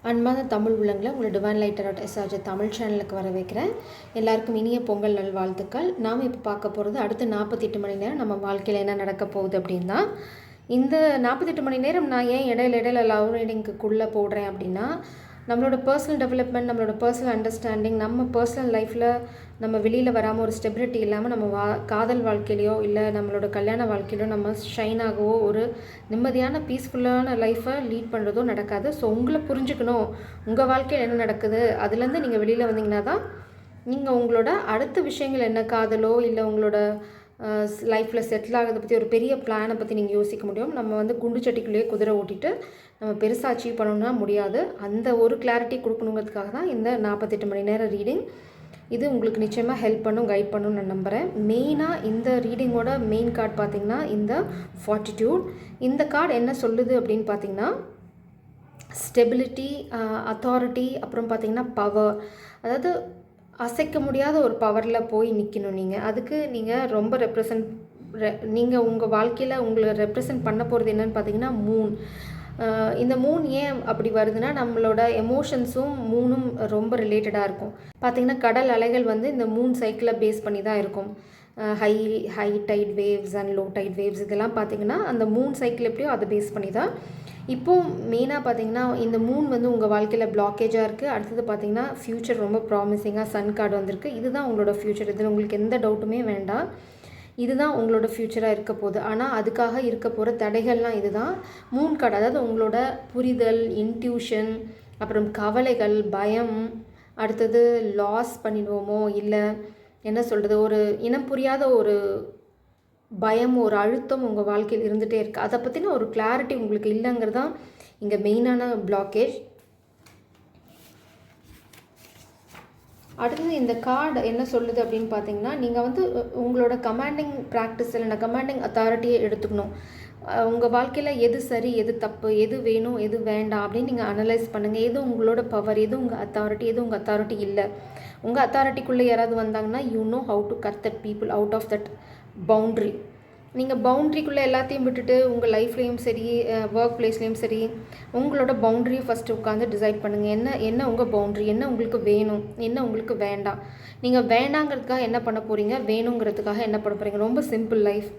அன்பான தமிழ் உள்ளங்களை உங்களை டிவைன் லைட்டர் தமிழ் சேனலுக்கு வர வைக்கிறேன். எல்லாருக்கும் இனிய பொங்கல் நல்வாழ்த்துக்கள். நாம் இப்போ பார்க்க போகிறது அடுத்த 48 மணி நேரம் நம்ம வாழ்க்கையில் என்ன நடக்க போகுது அப்படின்னா, இந்த 48 மணி நேரம் நான் ஏன் இடையில லவ் ரீடிங்குக்குள்ளே போடுறேன் அப்படின்னா, நம்மளோட பர்சனல் டெவலப்மெண்ட், நம்மளோட பர்சனல் அண்டர்ஸ்டாண்டிங், நம்ம பர்சனல் லைஃப்பில் நம்ம வெளியில் வராமல் ஒரு ஸ்டெபிலிட்டி இல்லாமல் நம்ம காதல் வாழ்க்கையிலையோ இல்லை நம்மளோட கல்யாண வாழ்க்கையிலையோ நம்ம ஷைனாகவோ ஒரு நிம்மதியான பீஸ்ஃபுல்லான லைஃப்பை லீட் பண்ணுறதோ நடக்காது. ஸோ உங்களை புரிஞ்சுக்கணும், உங்கள் வாழ்க்கையில் என்ன நடக்குது, அதுலேருந்து நீங்கள் வெளியில் வந்தீங்கன்னா தான் நீங்கள் உங்களோட அடுத்த விஷயங்கள் என்ன, காதலோ இல்லை உங்களோட லைஃப்பில் செட்டில் ஆகிறத பற்றி ஒரு பெரிய பிளானை பற்றி நீங்கள் யோசிக்க முடியும். நம்ம குண்டு சட்டிக்குள்ளேயே குதிரை ஓட்டிட்டு நம்ம பெருசாக அச்சீவ் பண்ணணும்னா முடியாது. அந்த ஒரு கிளாரிட்டி கொடுக்கணுங்கிறதுக்காக தான் இந்த 48 மணி நேரம் ரீடிங். இது உங்களுக்கு நிச்சயமாக ஹெல்ப் பண்ணும், கைட் பண்ணும் நான் நம்புகிறேன். மெயினாக இந்த ரீடிங்கோட மெயின் கார்டு பார்த்திங்கன்னா இந்த ஃபார்ட்டிடியூட். இந்த கார்டு என்ன சொல்லுது அப்படின்னு பார்த்திங்கன்னா, ஸ்டெபிலிட்டி, அத்தாரிட்டி, அப்புறம் பார்த்திங்கன்னா பவர். அதாவது அசைக்க முடியாத ஒரு பவரில் போய் நிற்கணும். அதுக்கு நீங்கள் ரொம்ப நீங்கள் உங்கள் வாழ்க்கையில் உங்களை ரெப்ரசன்ட் பண்ண போகிறது என்னென்னு பார்த்தீங்கன்னா மூன். இந்த மூன் ஏன் அப்படி வருதுன்னா, நம்மளோட எமோஷன்ஸும் மூணும் ரொம்ப ரிலேட்டடாக இருக்கும். பார்த்திங்கன்னா கடல் அலைகள் இந்த மூன் சைக்கிளை பேஸ் பண்ணி தான் இருக்கும். High tight waves and low tight waves இதெல்லாம் பார்த்திங்கன்னா அந்த மூன் சைக்கிள் எப்படியோ அதை பேஸ் பண்ணி தான். இப்போது மெயினாக பார்த்திங்கன்னா இந்த மூன் உங்கள் வாழ்க்கையில் பிளாக்கேஜாக இருக்குது. அடுத்தது பார்த்திங்கன்னா ஃப்யூச்சர் ரொம்ப ப்ராமிசிங்காக சன் கார்டு வந்திருக்கு. இதுதான் உங்களோட ஃப்யூச்சர். இதில் உங்களுக்கு எந்த டவுட்டுமே வேண்டாம். இதுதான் உங்களோட ஃப்யூச்சராக இருக்க போகுது. ஆனால் அதுக்காக இருக்க போகிற தடைகள்லாம் இதுதான். மூன் கார்டு அதாவது உங்களோட புரிதல், இன்ட்யூஷன், அப்புறம் கவலைகள், பயம், அடுத்தது லாஸ் பண்ணிடுவோமோ இல்லை என்ன சொல்கிறது, ஒரு இனம் புரியாத ஒரு பயம், ஒரு அழுத்தம் உங்கள் வாழ்க்கையில் இருந்துகிட்டே இருக்குது. அதை பற்றின ஒரு கிளாரிட்டி உங்களுக்கு இல்லைங்கிறது தான் இங்கே மெயினான பிளாக்கேஜ். அடுத்தது இந்த கார்டு என்ன சொல்லுது அப்படின்னு பார்த்தீங்கன்னா, நீங்கள் உங்களோட கமாண்டிங் ப்ராக்டிஸ் இல்லைன்னா கமாண்டிங் அத்தாரிட்டியை எடுத்துக்கணும். உங்கள் வாழ்க்கையில் எது சரி, எது தப்பு, எது வேணும், எது வேண்டாம் அப்படின்னு நீங்கள் அனலைஸ் பண்ணுங்கள். எது உங்களோட பவர், எது உங்கள் அத்தாரிட்டி, எது உங்கள் அத்தாரிட்டி இல்லை. உங்கள் அத்தாரிட்டிக்குள்ளே யாராவது வந்தாங்கன்னா you know how to cut that people out of that boundary. நீங்கள் பவுண்ட்ரிக்குள்ளே எல்லாத்தையும் விட்டுட்டு உங்கள் லைஃப்லேயும் சரி, ஒர்க் பிளேஸ்லேயும் சரி, உங்களோட பவுண்ட்ரியை ஃபஸ்ட்டு உட்காந்து டிசைட் பண்ணுங்கள். என்ன உங்கள் பவுண்ட்ரி, என்ன உங்களுக்கு வேணும், என்ன உங்களுக்கு வேண்டாம். நீங்கள் வேண்டாங்கிறதுக்காக என்ன பண்ண போகிறீங்க, வேணுங்கிறதுக்காக என்ன பண்ண போகிறீங்க. ரொம்ப சிம்பிள் லைஃப்.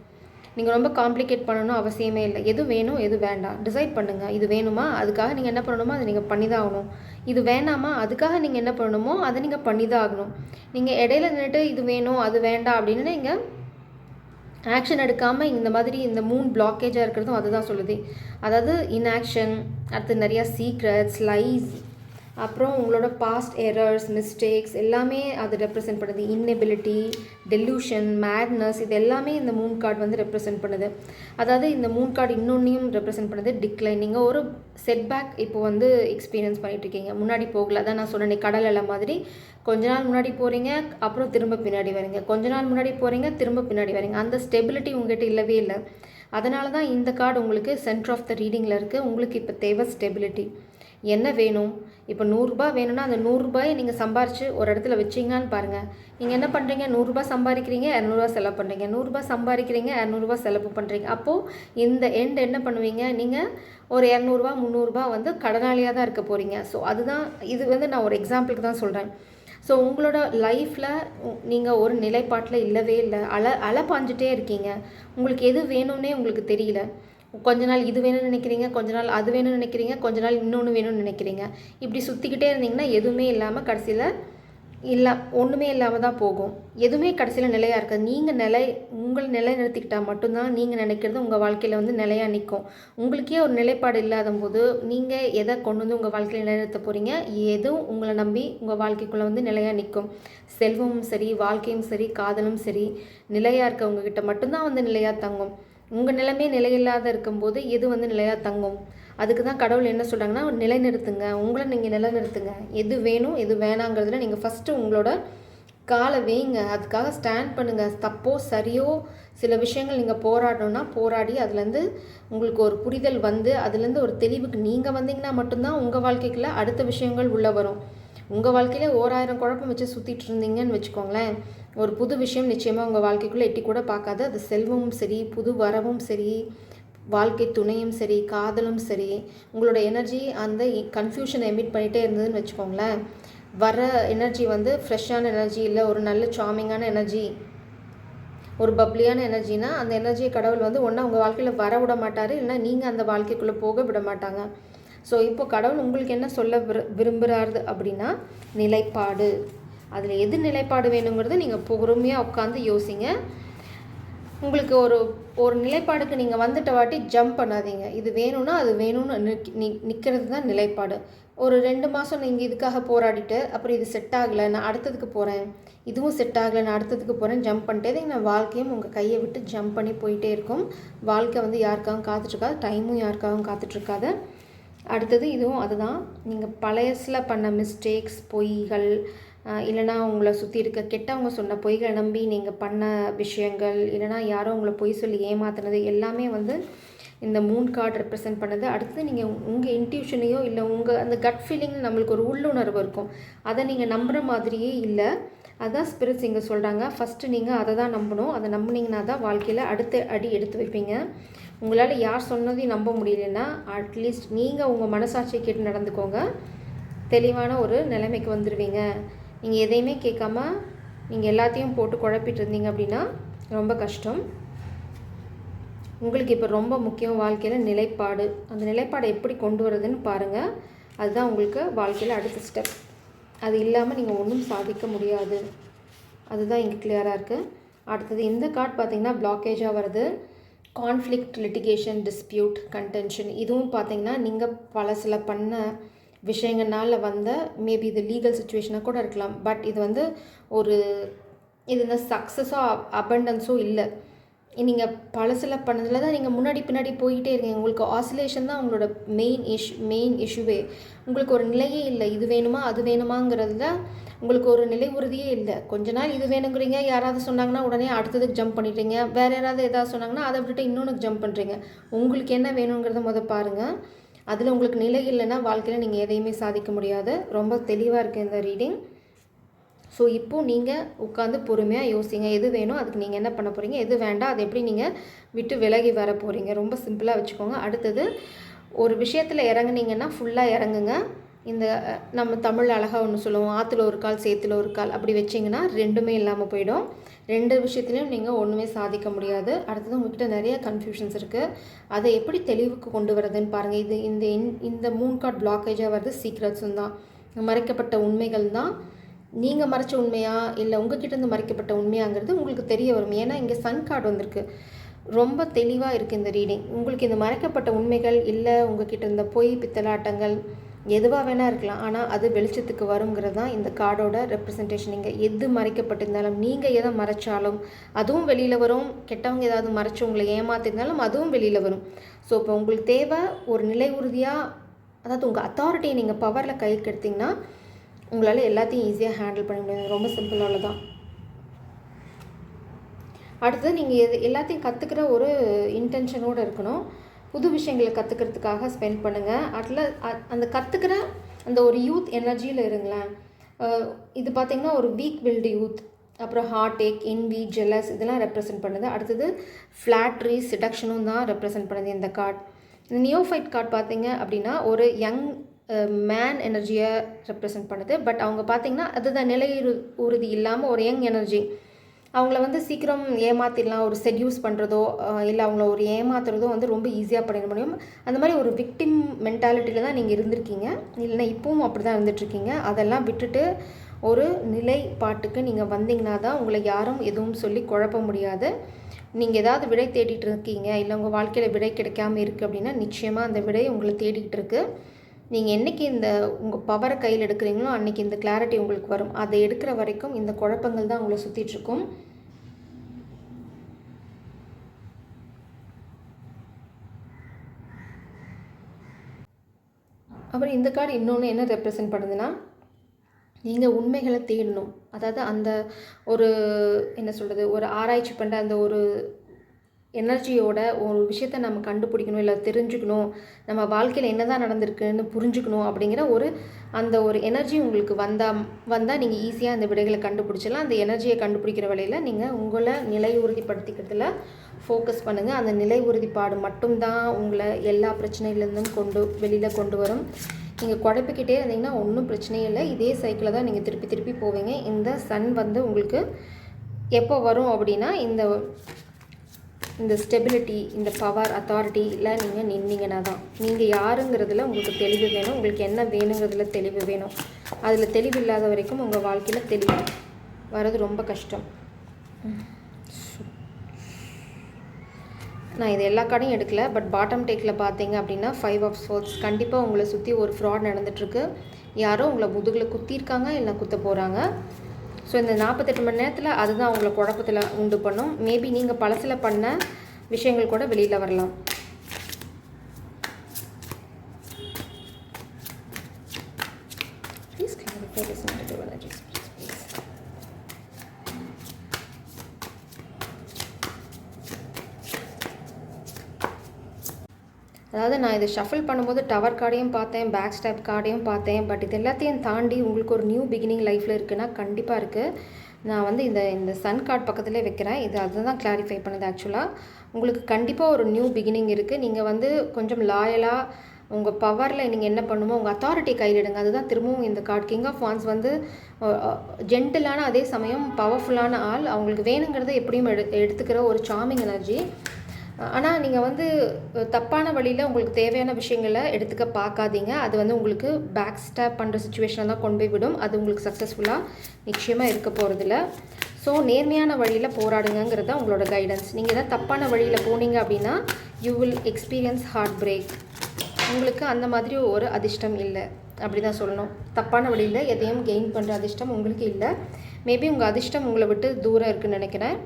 நீங்கள் ரொம்ப காம்ப்ளிகேட் பண்ணணும் அவசியமே இல்லை. எது வேணும், எது வேண்டாம் டிசைட் பண்ணுங்கள். இது வேணுமா, அதுக்காக நீங்கள் என்ன பண்ணணுமோ அதை நீங்கள் பண்ணி தான் ஆகணும். இது வேணாமா, அதுக்காக நீங்கள் என்ன பண்ணணுமோ அதை நீங்கள் பண்ணி தான் ஆகணும். நீங்கள் இடையில நின்றுட்டு இது வேணும் அது வேண்டாம் அப்படின்னு நீங்கள் ஆக்ஷன் எடுக்காமல் இந்த மாதிரி இந்த மூன் பிளாக்கேஜாக இருக்கிறதும் அதுதான் சொல்லுது. அதாவது இன்ஆக்ஷன், அடுத்து நிறையா சீக்ரெட்ஸ், லைஸ், அப்புறம் உங்களோட பாஸ்ட் எரர்ஸ், மிஸ்டேக்ஸ் எல்லாமே அது ரெப்ரசென்ட் பண்ணுது. இன்னெபிலிட்டி, டெல்யூஷன், மேட்னஸ், இது எல்லாமே இந்த மூன் கார்டு ரெப்ரசென்ட் பண்ணுது. அதாவது இந்த மூன் கார்டு இன்னொன்றையும் ரெப்ரசென்ட் பண்ணுது, டிக்ளைன். நீங்கள் ஒரு செட்பேக் இப்போ எக்ஸ்பீரியன்ஸ் பண்ணிகிட்ருக்கீங்க. முன்னாடி போகல, அதான் நான் சொன்னேன் கடல் அலை மாதிரி. கொஞ்ச நாள் முன்னாடி போகிறீங்க, அப்புறம் திரும்ப பின்னாடி வரீங்க. கொஞ்ச நாள் முன்னாடி போகிறீங்க, திரும்ப பின்னாடி வரீங்க. அந்த ஸ்டெபிலிட்டி உங்கள்கிட்ட இல்லவே இல்லை. அதனால தான் இந்த கார்டு உங்களுக்கு சென்டர் ஆஃப் த ரீடிங்கில் இருக்குது. உங்களுக்கு இப்போ தேவை ஸ்டெபிலிட்டி. என்ன வேணும், இப்போ 100 ரூபாய் வேணும்னா அந்த 100 ரூபாயை நீங்கள் சம்பாரித்து ஒரு இடத்துல வச்சிங்கன்னு பாருங்கள். நீங்கள் என்ன பண்ணுறீங்க, 100 ரூபாய் சம்பாதிக்கிறீங்க, 200 ரூபா செலவு பண்ணுறீங்க, 100 ரூபாய் சம்பாதிக்கிறீங்க, 200 ரூபா செலவு பண்ணுறீங்க. அப்போது இந்த எண்ட் என்ன பண்ணுவீங்க, நீங்கள் ஒரு 200 ரூபா 300 ரூபா கடனாளியாக தான் இருக்க போகிறீங்க. ஸோ அதுதான் இது நான் ஒரு எக்ஸாம்பிளுக்கு தான் சொல்கிறேன். ஸோ உங்களோட லைஃப்பில் நீங்கள் ஒரு நிலைப்பாட்டில் இல்லவே இல்லை, அலை பாஞ்சிட்டே இருக்கீங்க. உங்களுக்கு எது வேணும்னே உங்களுக்கு தெரியல. கொஞ்ச நாள் இது வேணும்னு நினைக்கிறீங்க, கொஞ்ச நாள் அது வேணும்னு நினைக்கிறீங்க, கொஞ்ச நாள் இன்னொன்று வேணும்னு நினைக்கிறீங்க. இப்படி சுற்றிக்கிட்டே இருந்தீங்கன்னா எதுவுமே இல்லாமல் கடைசியில் ஒன்றுமே இல்லாமல் தான் போகும். எதுவுமே கடைசியில் நிலையாக இருக்காது. நீங்கள் உங்களை நிலை நிறுத்திக்கிட்டால் மட்டும்தான் நீங்கள் நினைக்கிறது உங்கள் வாழ்க்கையில் நிலையாக நிற்கும். உங்களுக்கே ஒரு நிலைப்பாடு இல்லாத போது நீங்கள் எதை கொண்டு உங்கள் வாழ்க்கையில் நிலைநிறுத்த போகிறீங்க, எதுவும் உங்களை நம்பி உங்கள் வாழ்க்கைக்குள்ளே நிலையாக நிற்கும். செல்வமும் சரி, வாழ்க்கையும் சரி, காதலும் சரி, நிலையாக இருக்கவங்ககிட்ட மட்டும்தான் நிலையாக தங்கும். உங்கள் நிலைமை நிலையில்லாத இருக்கும்போது எது நிலையாக தங்கும். அதுக்கு தான் கடவுள் என்ன சொல்கிறாங்கன்னா, நிலைநிறுத்துங்க, உங்களை நீங்கள் நிலைநிறுத்துங்க. எது வேணும் எது வேணாங்கிறதுல நீங்கள் ஃபஸ்ட்டு உங்களோட காலை வைங்க. அதுக்காக ஸ்டாண்ட் பண்ணுங்கள். தப்போ சரியோ சில விஷயங்கள் நீங்கள் போராடணும்னா போராடி அதுலேருந்து உங்களுக்கு ஒரு புரிதல் அதுலேருந்து ஒரு தெளிவுக்கு நீங்கள் வந்தீங்கன்னா மட்டும்தான் உங்கள் வாழ்க்கைக்குள்ளே அடுத்த விஷயங்கள் உள்ளே வரும். உங்கள் வாழ்க்கையில் 1000 குழப்பம் வச்சு சுற்றிட்டு இருந்தீங்கன்னு வச்சுக்கோங்களேன், ஒரு புது விஷயம் நிச்சயமாக உங்கள் வாழ்க்கைக்குள்ளே எட்டி கூட பார்க்காது. அது செல்வமும் சரி, புது வரவும் சரி, வாழ்க்கை துணையும் சரி, காதலும் சரி, உங்களோட எனர்ஜி அந்த கன்ஃபியூஷனை எமிட் பண்ணிகிட்டே இருந்ததுன்னு வச்சுக்கோங்களேன், வர எனர்ஜி வந்து ஃப்ரெஷ்ஷான எனர்ஜி இல்லை, ஒரு நல்ல சாமிங்கான எனர்ஜி, ஒரு பப்ளியான எனர்ஜினா அந்த எனர்ஜியை கடவுள் வந்து ஒன்றா உங்கள் வாழ்க்கையில் வர விட மாட்டார், இல்லைனா நீங்கள் அந்த வாழ்க்கைக்குள்ளே போக விட மாட்டாங்க. ஸோ இப்போ கடவுள் உங்களுக்கு என்ன சொல்ல விரும்புகிறாரு அப்படின்னா நிலைப்பாடு. அதில் எது நிலைப்பாடு வேணுங்கிறத நீங்கள் பொறுமையாக உட்காந்து யோசிங்க. உங்களுக்கு ஒரு நிலைப்பாடுக்கு நீங்கள் வந்துட்ட வாட்டி ஜம்ப் பண்ணாதீங்க. இது வேணும்னா அது வேணும்னு நிற்கிறது தான் நிலைப்பாடு. ஒரு 2 மாதம் நீங்கள் இதுக்காக போராடிட்டு அப்புறம் இது செட் ஆகலை, நான் அடுத்ததுக்கு போகிறேன், இதுவும் செட் ஆகலை, நான் அடுத்ததுக்கு போகிறேன், ஜம்ப் பண்ணிட்டே நான் வாழ்க்கையும் உங்கள் கையை விட்டு ஜம்ப் பண்ணி போயிட்டே இருக்கும். வாழ்க்கை வந்து யாருக்காகவும் காத்துட்ருக்காது, டைமும் யாருக்காகவும் காத்துட்ருக்காது. அடுத்தது இதுவும் அதுதான். நீங்கள் பழையசில் பண்ண மிஸ்டேக்ஸ், பொய்கள், இல்லைனா உங்களை சுற்றி இருக்க கெட்டவங்க சொன்ன பொய்களை நம்பி நீங்கள் பண்ண விஷயங்கள், இல்லைனா யாரோ உங்களை பொய் சொல்லி ஏமாத்துனது எல்லாமே வந்து இந்த மூன் கார்டு ரெப்ரசென்ட் பண்ணுது. அடுத்து நீங்கள் உங்கள் இன்ட்யூஷனையோ இல்லை உங்கள் அந்த கட் ஃபீலிங்னு நம்மளுக்கு ஒரு உள்ளுணர்வு இருக்கும், அதை நீங்கள் நம்புகிற மாதிரியே இல்லை. அதுதான் ஸ்பிரிட்ஸ் இங்கே சொல்கிறாங்க. ஃபஸ்ட்டு நீங்கள் அதை தான் நம்பணும். அதை நம்பினீங்கன்னா தான் வாழ்க்கையில் அடுத்த அடி எடுத்து வைப்பீங்க. உங்களால் யார் சொன்னதையும் நம்ப முடியலன்னா அட்லீஸ்ட் நீங்கள் உங்கள் மனசாட்சியை கேட்டு நடந்துக்கோங்க, தெளிவான ஒரு நிலைமைக்கு வந்துடுவீங்க. நீங்கள் எதையுமே கேட்காம நீங்கள் எல்லாத்தையும் போட்டு குழப்பிட்டு இருந்தீங்க அப்படின்னா ரொம்ப கஷ்டம். உங்களுக்கு இப்போ ரொம்ப முக்கியம் வாழ்க்கையில் நிலைப்பாடு. அந்த நிலைப்பாடை எப்படி கொண்டு வரதுன்னு பாருங்கள். அதுதான் உங்களுக்கு வாழ்க்கையில் அடுத்த ஸ்டெப். அது இல்லாமல் நீங்கள் ஒன்றும் சாதிக்க முடியாது. அதுதான் இங்கே கிளியராக இருக்குது. அடுத்தது இந்த கார்டு பார்த்திங்கன்னா பிளாக்கேஜாக வருது. Conflict, litigation, dispute, contention. இதுவும் பார்த்திங்கன்னா நீங்கள் சில பண்ண விஷயங்கள்னால வந்த மேபி இது லீகல் சுச்சுவேஷனாக கூட இருக்கலாம். பட் இது வந்து இது இந்த சக்ஸஸோ அபண்டன்ஸோ இல்லை. நீங்கள் பழசில் பண்ணதில் தான் நீங்கள் முன்னாடி பின்னாடி போய்கிட்டே இருக்கீங்க. உங்களுக்கு ஆசிலேஷன் தான் உங்களோட மெயின் இஷ்யூவே. உங்களுக்கு ஒரு நிலையே இல்லை, இது வேணுமா அது வேணுமாங்கிறதுல உங்களுக்கு ஒரு நிலை உறுதியே இல்லை. கொஞ்ச நாள் இது வேணுங்கிறீங்க, யாராவது சொன்னாங்கன்னா உடனே அடுத்ததுக்கு ஜம்ப் பண்ணிட்டீங்க, வேறு எதாவது சொன்னாங்கன்னா அதை விட்டுட்டு இன்னொன்று ஜம்ப் பண்ணுறீங்க. உங்களுக்கு என்ன வேணுங்கிறத பாருங்கள். அதில் உங்களுக்கு நிலை இல்லைன்னா வாழ்க்கையில் நீங்கள் எதையுமே சாதிக்க முடியாது. ரொம்ப தெளிவாக இருக்குது இந்த ரீடிங். ஸோ இப்போது நீங்கள் உட்காந்து பொறுமையாக யோசிங்க, எது வேணும் அதுக்கு நீங்கள் என்ன பண்ண போகிறீங்க, எது வேண்டாம் அதை எப்படி நீங்கள் விட்டு விலகி வர போகிறீங்க. ரொம்ப சிம்பிளாக வச்சுக்கோங்க. அடுத்தது ஒரு விஷயத்தில் இறங்குனீங்கன்னா ஃபுல்லாக இறங்குங்க. இந்த நம்ம தமிழ் அழகாக ஒன்று சொல்லுவோம், ஆற்றுல ஒரு கால் சேத்துல ஒரு கால், அப்படி வச்சிங்கன்னா ரெண்டுமே இல்லாமல் போயிடும். 2 விஷயத்துலையும் நீங்கள் ஒன்றுமே சாதிக்க முடியாது. அடுத்தது உங்கள்கிட்ட நிறைய கன்ஃபியூஷன்ஸ் இருக்குது, அதை எப்படி தெளிவுக்கு கொண்டு வரதுன்னு பாருங்கள். இது இந்த மூன் கார்டு பிளாக்கேஜாக வருது. சீக்ரெட்ஸும் தான், மறைக்கப்பட்ட உண்மைகள் தான். நீங்கள் மறைச்ச உண்மையா இல்லை உங்ககிட்டேருந்து மறைக்கப்பட்ட உண்மையாங்கிறது உங்களுக்கு தெரிய வரும். ஏன்னா இங்கே சன் கார்டு வந்திருக்கு. ரொம்ப தெளிவாக இருக்குது இந்த ரீடிங். உங்களுக்கு இந்த மறைக்கப்பட்ட உண்மைகள் இல்லை உங்ககிட்ட இருந்த பொய் பித்தலாட்டங்கள் எதுவாக வேணால் இருக்கலாம், ஆனால் அது வெளிச்சத்துக்கு வருங்கிறது தான் இந்த கார்டோட ரெப்ரசன்டேஷன். நீங்கள் எது மறைக்கப்பட்டிருந்தாலும், நீங்கள் எதை மறைச்சாலும் அதுவும் வெளியில் வரும். கெட்டவங்க ஏதாவது மறைச்சி உங்களை ஏமாத்திருந்தாலும் அதுவும் வெளியில் வரும். ஸோ இப்போ உங்களுக்கு தேவை ஒரு நிலை உறுதியாக, அதாவது உங்கள் அத்தாரிட்டியை நீங்கள் பவரில் கைக்கு எடுத்திங்கன்னா உங்களால் எல்லாத்தையும் ஈஸியாக ஹேண்டில் பண்ண முடியாது. ரொம்ப சிம்பிளாக தான். அடுத்தது நீங்கள் எல்லாத்தையும் கற்றுக்கிற ஒரு இன்டென்ஷனோடு இருக்கணும். புது விஷயங்களை கற்றுக்கிறதுக்காக ஸ்பெண்ட் பண்ணுங்கள். அதில் அந்த கற்றுக்கிற அந்த ஒரு யூத் எனர்ஜியில் இருங்களேன். இது பார்த்திங்கன்னா ஒரு வீக் வில்டு யூத், அப்புறம் ஹார்ட் ஏக், என்வி, ஜெலஸ் இதெல்லாம் ரெப்ரசென்ட் பண்ணுது. அடுத்தது ஃப்ளாட்ரி, சிடக்ஷனும் தான் ரெப்ரசென்ட் பண்ணுது இந்த கார்டு. இந்த நியோஃபைட் கார்டு பார்த்திங்க அப்படின்னா ஒரு யங் மேன் எனர்ஜியை ரெப்ரசென்ட் பண்ணுது. பட் அவங்க பார்த்திங்கன்னா அதுதான் நிலை உறுதி இல்லாமல் ஒரு யங் எனர்ஜி. அவங்கள வந்து சீக்கிரம் ஏமாற்றிடலாம், ஒரு செட்யூஸ் பண்ணுறதோ இல்லை அவங்கள ஒரு ஏமாத்துறதோ வந்து ரொம்ப ஈஸியாக பண்ணிட முடியும். அந்த மாதிரி ஒரு விக்டிம் மென்டாலிட்டியில் தான் நீங்கள் இருந்திருக்கீங்க, இல்லைன்னா இப்பவும் அப்படி தான் இருந்துகிட்ருக்கீங்க. அதெல்லாம் விட்டுட்டு ஒரு நிலைப்பாட்டுக்கு நீங்கள் வந்தீங்கன்னா தான் உங்களை யாரும் எதுவும் சொல்லி குழப்ப முடியாது. நீங்கள் ஏதாவது விடை தேடிட்டு இருக்கீங்க, இல்லை உங்கள் வாழ்க்கையில் விடை கிடைக்காமல் இருக்குது அப்படின்னா நிச்சயமாக அந்த விடை உங்களை தேடிக்கிட்டு இருக்குது. நீங்கள் என்றைக்கு இந்த உங்கள் பவரை கையில் எடுக்கிறீங்களோ அன்றைக்கி இந்த கிளாரிட்டி உங்களுக்கு வரும். அதை எடுக்கிற வரைக்கும் இந்த குழப்பங்கள் தான் உங்களை சுற்றிட்டுருக்கும். அப்புறம் இந்த கார்டு இன்னொன்று என்ன ரெப்ரசென்ட் பண்ணுதுன்னா, நீங்கள் உண்மைகளை தேடணும். அதாவது அந்த ஒரு என்ன சொல்கிறது, ஒரு ஆராய்ச்சி பண்ணுற அந்த ஒரு எனர்ஜியோட ஒரு விஷயத்த நம்ம கண்டுபிடிக்கணும், இல்லை தெரிஞ்சுக்கணும், நம்ம வாழ்க்கையில் என்ன தான் நடந்திருக்குன்னு புரிஞ்சுக்கணும் அப்படிங்கிற அந்த ஒரு எனர்ஜி உங்களுக்கு வந்தால் நீங்கள் ஈஸியாக அந்த விடைகளை கண்டுபிடிச்சிடலாம். அந்த எனர்ஜியை கண்டுபிடிக்கிற வழியில் நீங்கள் உங்களை நிலை உறுதிப்படுத்திக்கிறதுல ஃபோக்கஸ் பண்ணுங்கள். அந்த நிலை உறுதிப்பாடு மட்டும்தான் உங்களை எல்லா பிரச்சனையிலேருந்தும் வெளியில் கொண்டு வரும். நீங்கள் குழப்பிக்கிட்டே இருந்தீங்கன்னா ஒன்றும் பிரச்சனையே இல்லை. இதே சைக்கிளை தான் நீங்கள் திருப்பி திருப்பி போவீங்க. இந்த சன் உங்களுக்கு எப்போ வரும் அப்படின்னா இந்த ஸ்டெபிலிட்டி, இந்த பவர், அத்தாரிட்டியில் நீங்கள் நின்னீங்கன்னா தான். நீங்கள் யாருங்கிறதுல உங்களுக்கு தெளிவு வேணும், உங்களுக்கு என்ன வேணுங்கிறதுல தெளிவு வேணும். அதில் தெளிவு இல்லாத வரைக்கும் உங்கள் வாழ்க்கையில் தெளிவு வர்றது ரொம்ப கஷ்டம். நான் இது எல்லா கார்டையும் எடுக்கல, பட் பாட்டம் டேக்கில் பார்த்தீங்க அப்படின்னா 5 of Swords. கண்டிப்பாக உங்களை சுற்றி ஒரு ஃப்ராட் நடந்துகிட்ருக்கு. யாரோ உங்களை முதுகில் குத்திருக்காங்க, இல்லை குத்த போகிறாங்க. ஸோ இந்த 48 மணி நேரத்தில் அதுதான் உங்களை குழப்பத்தில் உண்டு பண்ணும். மேபி நீங்கள் பழசில் பண்ண விஷயங்கள் கூட வெளியில் வரலாம். Please clarify this negative energies. அதாவது நான் இதை ஷஃபில் பண்ணும்போது டவர் கார்டையும் பார்த்தேன், பேக் ஸ்டாப் கார்டையும் பார்த்தேன். பட் இது எல்லாத்தையும் தாண்டி உங்களுக்கு ஒரு நியூ பிகினிங் லைஃப்பில் இருக்குன்னா கண்டிப்பாக இருக்குது. நான் இந்த சன் கார்டு பக்கத்துலேயே வைக்கிறேன். இது அதுதான் கிளாரிஃபை பண்ணுது. ஆக்சுவலாக உங்களுக்கு கண்டிப்பாக ஒரு நியூ பிகினிங் இருக்குது. நீங்கள் கொஞ்சம் லாயலாக உங்கள் பவரில் நீங்கள் என்ன பண்ணுமோ உங்கள் அத்தாரிட்டி கையிலிடுங்க. அதுதான் திரும்பவும் இந்த கார்டு. கிங் ஆஃப் வான்ஸ் ஜென்டிலான அதே சமயம் பவர்ஃபுல்லான ஆள். அவங்களுக்கு வேணுங்கிறத எப்படியும் எடுத்துக்கிற ஒரு சார்மிங் எனர்ஜி. ஆனால் நீங்கள் தப்பான வழியில் உங்களுக்கு தேவையான விஷயங்களை எடுத்துக்க பார்க்காதீங்க. அது உங்களுக்கு பேக் ஸ்டாப் பண்ணுற சுச்சுவேஷனை தான் கொண்டு போய் விடும். அது உங்களுக்கு சக்ஸஸ்ஃபுல்லாக நிச்சயமாக இருக்க போகிறதில்ல. ஸோ நேர்மையான வழியில் போராடுங்கிறது தான் உங்களோட கைடன்ஸ். நீங்கள் எதாவது தப்பான வழியில் போனீங்க அப்படின்னா you will experience heartbreak. உங்களுக்கு அந்த மாதிரி ஒரு அதிர்ஷ்டம் இல்லை, அப்படி தான் சொல்லணும். தப்பான வழியில் எதையும் கெயின் பண்ணுற அதிர்ஷ்டம் உங்களுக்கு இல்லை. மேபி உங்கள் அதிர்ஷ்டம் உங்களை விட்டு தூரம் இருக்குதுன்னு நினைக்கிறேன்.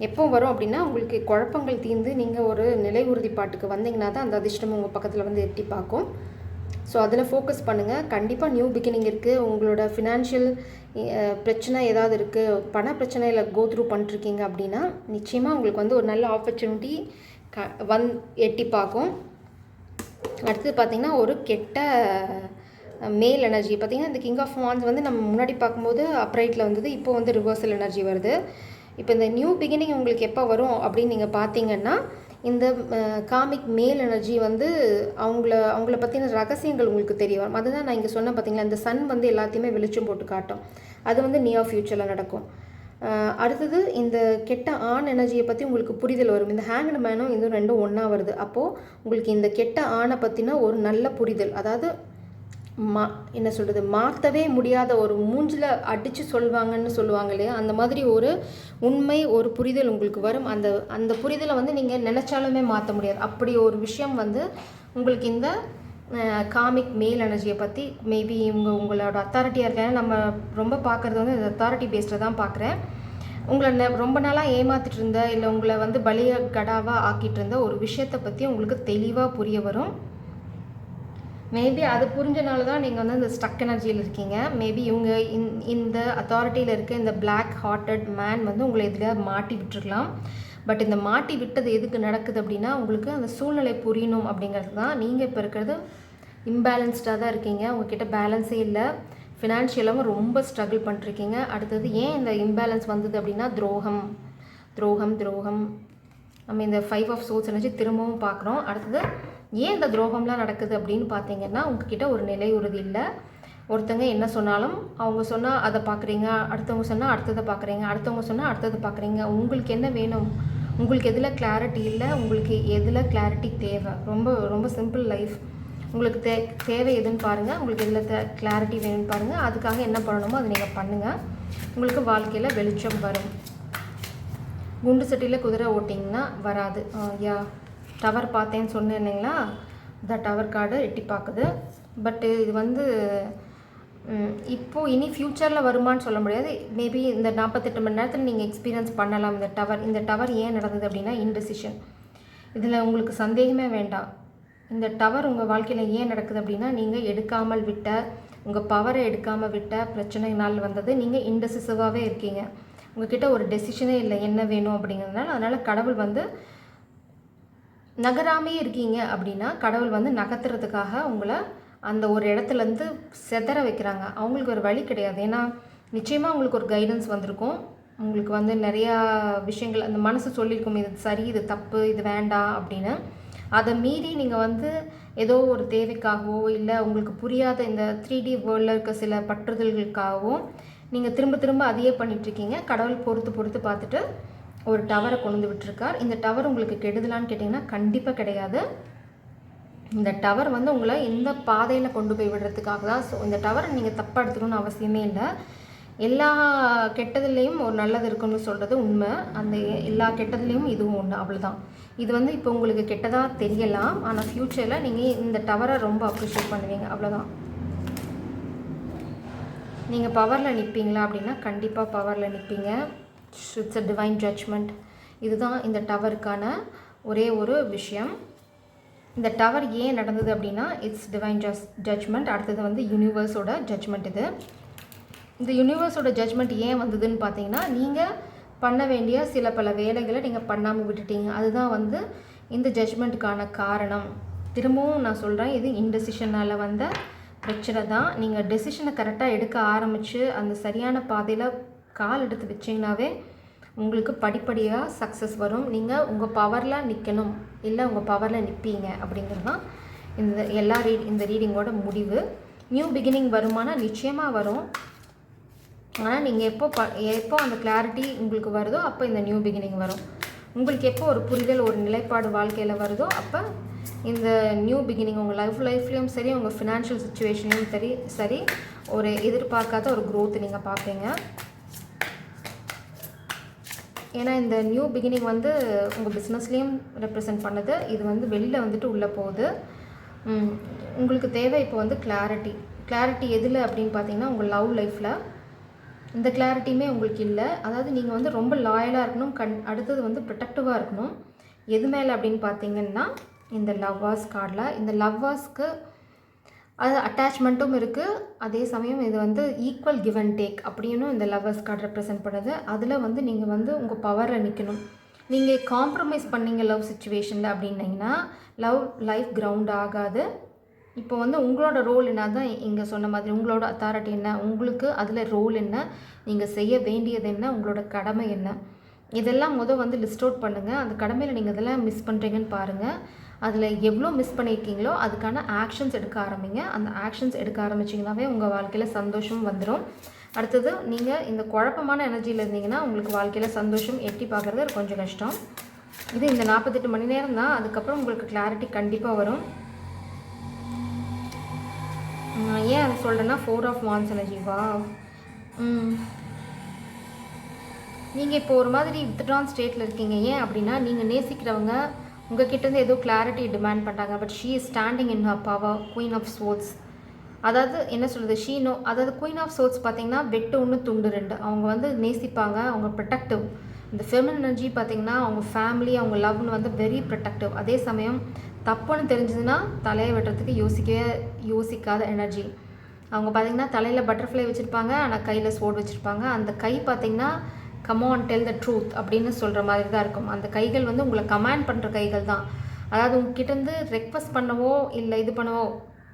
எப்போ வரும் அப்படின்னா உங்களுக்கு குழப்பங்கள் தீர்ந்து நீங்கள் ஒரு நிலை உறுதிப்பாட்டுக்கு வந்தீங்கன்னா தான் அந்த அதிர்ஷ்டம் உங்கள் பக்கத்தில் எட்டி பார்க்கும். ஸோ அதில் ஃபோக்கஸ் பண்ணுங்கள். கண்டிப்பாக நியூ பிகினிங் இருக்குது. உங்களோட ஃபினான்ஷியல் பிரச்சனை ஏதாவது இருக்குது, பண பிரச்சனையில் கோ த்ரூ பண்ணிட்டுருக்கீங்க அப்படின்னா நிச்சயமாக உங்களுக்கு ஒரு நல்ல ஆப்பர்ச்சுனிட்டி எட்டி பார்க்கும். அடுத்தது பார்த்திங்கன்னா ஒரு கெட்ட மேல் எனர்ஜி. பார்த்திங்கன்னா இந்த கிங் ஆஃப் வான்ஸ் நம்ம முன்னாடி பார்க்கும்போது அப்ரைட்டில் வந்தது, இப்போ ரிவர்சல் எனர்ஜி வருது. இப்போ இந்த நியூ பிகினிங் உங்களுக்கு எப்போ வரும் அப்படின்னு நீங்கள் பார்த்தீங்கன்னா இந்த காமிக் மேல் எனர்ஜி அவங்கள பற்றின ரகசியங்கள் உங்களுக்கு தெரிய வரும். அதுதான் நான் இங்கே சொன்னேன் பார்த்தீங்களா, இந்த சன் எல்லாத்தையுமே வெளிச்சம் போட்டு காட்டும். அது நியர் ஃப்யூச்சரில் நடக்கும். அடுத்தது இந்த கெட்ட ஆண் எனர்ஜியை பற்றி உங்களுக்கு புரிதல் வரும். இந்த ஹேங்க்டு மேனும் இதுவும் ரெண்டும் ஒன்றா வருது. அப்போது உங்களுக்கு இந்த கெட்ட ஆணை பற்றின ஒரு நல்ல புரிதல், அதாவது என்ன சொல்கிறது, மாற்றவே முடியாத ஒரு மூஞ்சில் அடித்து சொல்லுவாங்க இல்லையா, அந்த மாதிரி ஒரு உண்மை, ஒரு புரிதல் உங்களுக்கு வரும். அந்த புரிதலை நீங்கள் நினச்சாலுமே மாற்ற முடியாது. அப்படி ஒரு விஷயம் உங்களுக்கு இந்த காமிக் மேல் எனர்ஜியை பற்றி மேபி உங்களோட அத்தாரிட்டியாக இருக்காங்க. நம்ம ரொம்ப பார்க்குறது இந்த அத்தாரிட்டி பேஸ்டில் தான் பார்க்குறேன். உங்களை ரொம்ப நாளாக ஏமாற்றிட்டு இருந்த, இல்லை உங்களை பலிய கடாவாக ஆக்கிட்டு இருந்த ஒரு விஷயத்தை பற்றி உங்களுக்கு தெளிவாக புரிய வரும். மேபி அது புரிஞ்சனால தான் நீங்கள் இந்த ஸ்டக் எனர்ஜியில் இருக்கீங்க. மேபி இவங்க இந்த அத்தாரிட்டியில் இருக்க இந்த பிளாக் ஹார்ட்டட் மேன் உங்களை எதில் மாட்டி விட்டுருக்கலாம். பட் இந்த மாட்டி விட்டது எதுக்கு நடக்குது அப்படின்னா உங்களுக்கு அந்த சூழ்நிலை புரியணும் அப்படிங்கிறது தான். நீங்கள் இப்போ இருக்கிறது இம்பேலன்ஸ்டாக தான் இருக்கீங்க. உங்ககிட்ட பேலன்ஸே இல்லை. ஃபினான்ஷியலாகவும் ரொம்ப ஸ்ட்ரகிள் பண்ணிருக்கீங்க. அடுத்தது ஏன் இந்த இம்பேலன்ஸ் வந்தது அப்படின்னா துரோகம். நம்ம இந்த 5 of Swords எனர்ஜி திரும்பவும் பார்க்குறோம். அடுத்தது ஏன் இந்த துரோகம்லாம் நடக்குது அப்படின்னு பார்த்தீங்கன்னா உங்ககிட்ட ஒரு நிலை உறுதி இல்லை. ஒருத்தங்க என்ன சொன்னாலும் அவங்க சொன்னால் அதை பார்க்குறீங்க, அடுத்தவங்க சொன்னால் அடுத்ததை பார்க்குறீங்க, அடுத்தவங்க சொன்னால் அடுத்ததை பார்க்குறீங்க. உங்களுக்கு என்ன வேணும், உங்களுக்கு எதில் கிளாரிட்டி இல்லை, உங்களுக்கு எதில் கிளாரிட்டி தேவை. ரொம்ப ரொம்ப சிம்பிள் லைஃப். உங்களுக்கு தேவை எதுன்னு பாருங்கள், உங்களுக்கு எதில் கிளாரிட்டி வேணும்னு பாருங்கள். அதுக்காக என்ன பண்ணணுமோ அதை நீங்கள் பண்ணுங்கள். உங்களுக்கு வாழ்க்கையில் வெளிச்சம் வரும். குண்டு சட்டியில் குதிரை ஓட்டிங்கன்னா வராது. டவர் பார்த்தேன்னு சொன்னேன் இல்லைங்களா, இந்த டவர் கார்டு எட்டி பார்க்குது. பட்டு இது இப்போது இனி ஃப்யூச்சரில் வருமானு சொல்ல முடியாது. மேபி இந்த 48 மணி நேரத்தில் நீங்கள் எக்ஸ்பீரியன்ஸ் பண்ணலாம். இந்த டவர் ஏன் நடந்தது அப்படின்னா இன்டெசிஷன். இதில் உங்களுக்கு சந்தேகமே வேண்டாம். இந்த டவர் உங்கள் வாழ்க்கையில் ஏன் நடக்குது அப்படின்னா நீங்கள் எடுக்காமல் விட்ட, உங்கள் பவரை எடுக்காமல் விட்ட பிரச்சனைனால் வந்தது. நீங்கள் இன்டெசிசிவாகவே இருக்கீங்க. உங்ககிட்ட ஒரு டெசிஷனே இல்லை என்ன வேணும் அப்படிங்கிறதுனால. அதனால் கடவுள் நகராமே இருக்கீங்க அப்படின்னா கடவுள் வந்து நகர்த்துறதுக்காக உங்களை அந்த ஒரு இடத்துலேருந்து செதற வைக்கிறாங்க. அவங்களுக்கு ஒரு வழி கிடையாது. ஏன்னா நிச்சயமாக உங்களுக்கு ஒரு கைடன்ஸ் வந்திருக்கும். உங்களுக்கு வந்து நிறையா விஷயங்கள் அந்த மனசு சொல்லியிருக்கும், இது சரி, இது தப்பு, இது வேண்டாம் அப்படின்னு. அதை மீறி நீங்கள் வந்து ஏதோ ஒரு தேவைக்காகவோ இல்லை உங்களுக்கு புரியாத இந்த 3D வேர்ல்டில் இருக்க சில பற்றுதல்களுக்காகவும் நீங்கள் திரும்ப திரும்ப அதையே பண்ணிகிட்ருக்கீங்க. கடவுள் பொறுத்து பார்த்துட்டு ஒரு டவரை கொண்டு வந்து விட்டுருக்கார். இந்த டவர் உங்களுக்கு கெடுதலான்னு கேட்டிங்கன்னா கண்டிப்பாக கிடையாது. இந்த டவர் வந்து உங்களை இந்த பாதையில் கொண்டு போய் விடுறதுக்காக தான். ஸோ இந்த டவரை நீங்கள் தப்பாக எடுத்துக்கணும்னு அவசியமே இல்லை. எல்லா கெட்டதுலேயும் ஒரு நல்லது இருக்குன்னு சொல்கிறது உண்மை. அந்த எல்லா கெட்டதுலேயும் இதுவும் ஒன்று, அவ்வளோதான். இது வந்து இப்போ உங்களுக்கு கெட்டதாக தெரியலாம், ஆனால் ஃப்யூச்சரில் நீங்கள் இந்த டவரை ரொம்ப அப்ரிஷியேட் பண்ணுவீங்க, அவ்வளோதான். நீங்கள் பவரில் நிற்பீங்களா அப்படின்னா கண்டிப்பாக பவரில் நிற்பீங்க. It's a divine judgement. இதுதான் இந்த டவருக்கான ஒரே ஒரு விஷயம். இந்த டவர் ஏன் நடந்தது அப்படின்னா இட்ஸ் டிவைன் ஜட்ஜ்மெண்ட். அடுத்தது வந்து யூனிவர்ஸோட ஜட்ஜ்மெண்ட். இந்த யூனிவர்ஸோட ஜட்ஜ்மெண்ட் ஏன் வந்ததுன்னு பார்த்தீங்கன்னா நீங்கள் பண்ண வேண்டிய சில பல வேலைகளை நீங்கள் பண்ணாமல் விட்டுட்டீங்க. அதுதான் வந்து இந்த ஜட்ஜ்மெண்ட்டுக்கான காரணம். திரும்பவும் நான் சொல்கிறேன், இது இன்டெசிஷனால் வந்த பிரச்சனை தான். நீங்கள் டெசிஷனை கரெக்டாக எடுக்க ஆரம்பித்து அந்த சரியான பாதையில் கால் எடுத்து வச்சிங்கனாவே உங்களுக்கு படிப்படியாக சக்ஸஸ் வரும். நீங்கள் உங்கள் பவரில் நிற்கணும், இல்லை உங்கள் பவரில் நிற்பீங்க அப்படிங்கிறது தான் இந்த ரீடிங்கோட முடிவு. நியூ பிகினிங் வருமானா நிச்சயமாக வரும். ஆனால் நீங்கள் எப்போ அந்த கிளாரிட்டி உங்களுக்கு வருதோ அப்போ இந்த நியூ பிகினிங் வரும். உங்களுக்கு எப்போ ஒரு புரிதல், ஒரு நிலைப்பாடு வாழ்க்கையில் வருதோ அப்போ இந்த நியூ பிகினிங் உங்கள் லைஃப்லேயும் சரி, உங்கள் ஃபினான்ஷியல் சுச்சுவேஷன்லேயும் சரி ஒரு எதிர்பார்க்காத ஒரு க்ரோத் நீங்கள் பார்ப்பீங்க. ஏன்னா இந்த நியூ பிகினிங் வந்து உங்கள் பிஸ்னஸ்லேயும் ரெப்ரசன்ட் பண்ணுது. இது வந்து வெளியில் வந்துட்டு உள்ளே போகுது. உங்களுக்கு தேவை இப்போ வந்து கிளாரிட்டி எதில் அப்படின்னு பார்த்தீங்கன்னா உங்கள் லவ் லைஃப்பில். இந்த கிளாரிட்டியுமே உங்களுக்கு இல்லை. அதாவது நீங்கள் வந்து ரொம்ப லாயலாக இருக்கணும், அடுத்தது வந்து ப்ரொடெக்டிவாக இருக்கணும். எது மேலே அப்படின்னு பார்த்தீங்கன்னா இந்த லவ்வர்ஸ் கார்டில். இந்த லவ்வர்ஸ்க்கு அது அட்டாச்மெண்ட்டும் இருக்குது, அதே சமயம் இது வந்து ஈக்குவல் கிவ் அண்ட் டேக் அப்படின்னு இந்த லவ்வர்ஸ் கார்டு ரெப்ரசென்ட் பண்ணுது. அதில் வந்து நீங்கள் வந்து உங்கள் பவரில் நிற்கணும். நீங்கள் காம்ப்ரமைஸ் பண்ணீங்க லவ் சுச்சுவேஷனில் அப்படின்னீங்கன்னா லைஃப் கிரவுண்ட் ஆகாது. இப்போ வந்து உங்களோட ரோல் என்ன தான் இங்கே சொன்ன மாதிரி உங்களோட அத்தாரிட்டி என்ன, உங்களுக்கு அதில் ரோல் என்ன, நீங்கள் செய்ய வேண்டியது என்ன, உங்களோட கடமை என்ன, இதெல்லாம் வந்து லிஸ்ட் அவுட் பண்ணுங்கள். அந்த கடமையில் நீங்கள் இதெல்லாம் மிஸ் பண்ணுறீங்கன்னு பாருங்கள். அதில் எவ்வளோ மிஸ் பண்ணியிருக்கீங்களோ அதுக்கான ஆக்ஷன்ஸ் எடுக்க ஆரம்பிங்க. அந்த ஆக்ஷன்ஸ் எடுக்க ஆரம்பிச்சிங்கனாவே உங்கள் வாழ்க்கையில் சந்தோஷம் வந்துடும். அடுத்தது நீங்கள் இந்த குழப்பமான எனர்ஜியில் இருந்தீங்கன்னா உங்களுக்கு வாழ்க்கையில் சந்தோஷம் எட்டி பார்க்குறது கொஞ்சம் கஷ்டம். இது இந்த 48 மணி நேரம் தான். அதுக்கப்புறம் உங்களுக்கு கிளாரிட்டி கண்டிப்பாக வரும். ஏன் அதை சொல்கிறேன்னா 4 ஆஃப் வான்ஸ் எனர்ஜிவா. நீங்கள் இப்போ ஒரு மாதிரி வித்ட்ரான் ஸ்டேட்டில் இருக்கீங்க. ஏன் அப்படின்னா நீங்கள் நேசிக்கிறவங்க உங்ககிட்டேருந்து ஏதோ கிளாரிட்டி டிமாண்ட் பண்ணுறாங்க. But she is standing in her power. Queen of swords, அதாவது என்ன சொல்கிறது, அதாவது குயின் ஆஃப் சோர்ட்ஸ் பார்த்திங்கன்னா வெட்டு ஒன்று துண்டு ரெண்டு. அவங்க வந்து நேசிப்பாங்க, அவங்க ப்ரொடெக்டிவ். இந்த ஃபெமினின் எனர்ஜி பார்த்திங்கன்னா அவங்க ஃபேமிலி, அவங்க லவ்னு வந்து வெரி ப்ரொடெக்டிவ். அதே சமயம் தப்புன்னு தெரிஞ்சதுன்னா தலையை வெட்டுறதுக்கு யோசிக்காத எனர்ஜி. அவங்க பார்த்திங்கன்னா தலையில் பட்டர்ஃப்ளை வச்சுருப்பாங்க, ஆனால் கையில் ஸ்வோர்ட் வச்சுருப்பாங்க. அந்த கை பார்த்திங்கன்னா come on tell the truth அப்படின்னு சொல்கிற மாதிரி தான் இருக்கும். அந்த கைகள் வந்து உங்களை கமாண்ட் பண்ணுற கைகள் தான். அதாவது உங்ககிட்டேருந்து ரெக்வஸ்ட் பண்ணவோ இல்லை இது பண்ணவோ,